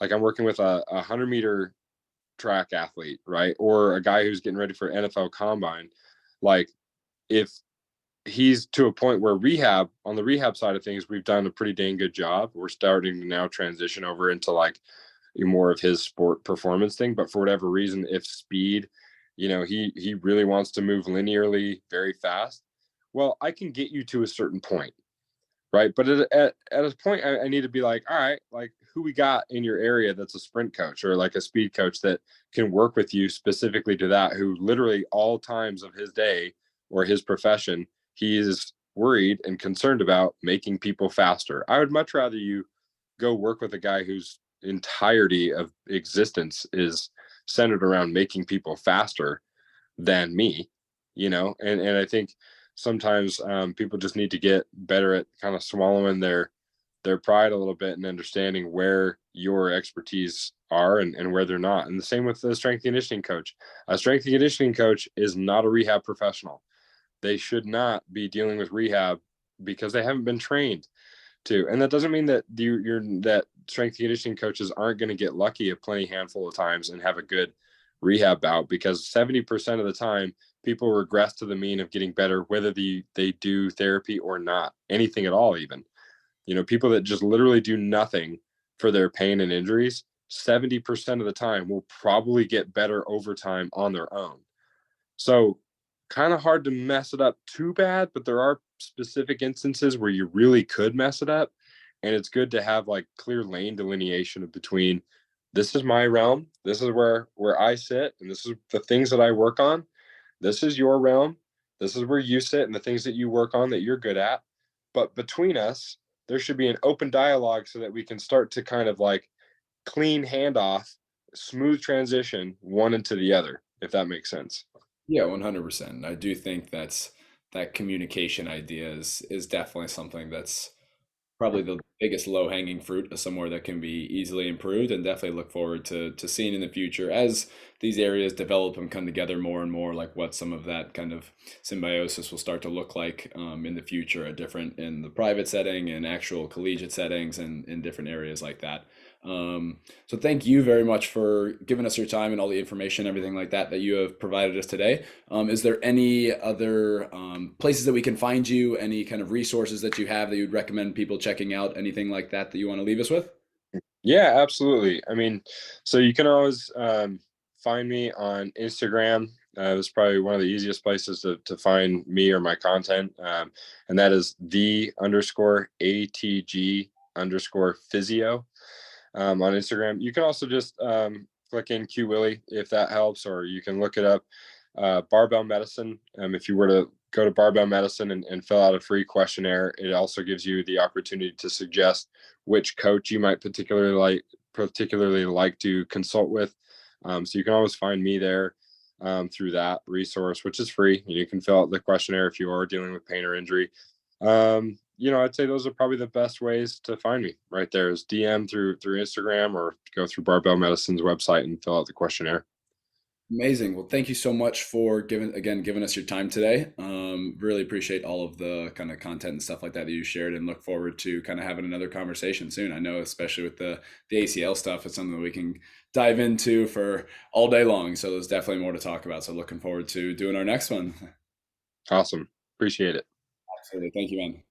like I'm working with a 100-meter track athlete, right? Or a guy who's getting ready for NFL combine, like if he's to a point where on the rehab side of things, we've done a pretty dang good job. We're starting to now transition over into like more of his sport performance thing. But for whatever reason, if speed, he really wants to move linearly very fast. Well, I can get you to a certain point, right? But at a point, I need to be like, all right, like who we got in your area that's a sprint coach or like a speed coach that can work with you specifically to that, who literally all times of his day or his profession, he is worried and concerned about making people faster. I would much rather you go work with a guy whose entirety of existence is centered around making people faster than me, and I think sometimes people just need to get better at kind of swallowing their pride a little bit and understanding where your expertise are and where they're not. And the same with the strength and conditioning coach. A strength and conditioning coach is not a rehab professional. They should not be dealing with rehab because they haven't been trained to. And that doesn't mean that that strength and conditioning coaches aren't going to get lucky a plenty handful of times and have a good rehab bout, because 70% of the time people regress to the mean of getting better, whether they do therapy or not, anything at all. Even, people that just literally do nothing for their pain and injuries, 70% of the time will probably get better over time on their own. So, kind of hard to mess it up too bad, but there are specific instances where you really could mess it up. And it's good to have like clear lane delineation between, this is my realm, this is where I sit, and this is the things that I work on. This is your realm, this is where you sit and the things that you work on that you're good at. But between us, there should be an open dialogue so that we can start to kind of like clean handoff, smooth transition one into the other, if that makes sense. Yeah, 100%. I do think that communication idea is definitely something that's probably the biggest low-hanging fruit of somewhere that can be easily improved, and definitely look forward to seeing in the future as these areas develop and come together more and more, like what some of that kind of symbiosis will start to look like in the future, at different in the private setting and actual collegiate settings and in different areas like that. So thank you very much for giving us your time and all the information, everything like that you have provided us today. Is there any other places that we can find you? Any kind of resources that you have that you'd recommend people checking out? Anything like that you want to leave us with? Yeah, absolutely. I mean, so you can always find me on Instagram. It's probably one of the easiest places to find me or my content. And that is the underscore ATG underscore physio on Instagram. You can also just click in Q Willie if that helps, or you can look it up, Barbell Medicine. If you were to go to Barbell Medicine and fill out a free questionnaire, it also gives you the opportunity to suggest which coach you might particularly like to consult with. So you can always find me there through that resource, which is free. You can fill out the questionnaire if you are dealing with pain or injury. I'd say those are probably the best ways to find me. Right there is DM through Instagram, or go through Barbell Medicine's website and fill out the questionnaire. Amazing. Well, thank you so much for giving us your time today. Really appreciate all of the kind of content and stuff like that you shared, and look forward to kind of having another conversation soon. I know, especially with the ACL stuff, it's something that we can dive into for all day long. So there's definitely more to talk about. So looking forward to doing our next one. Awesome. Appreciate it. Absolutely. Thank you, man.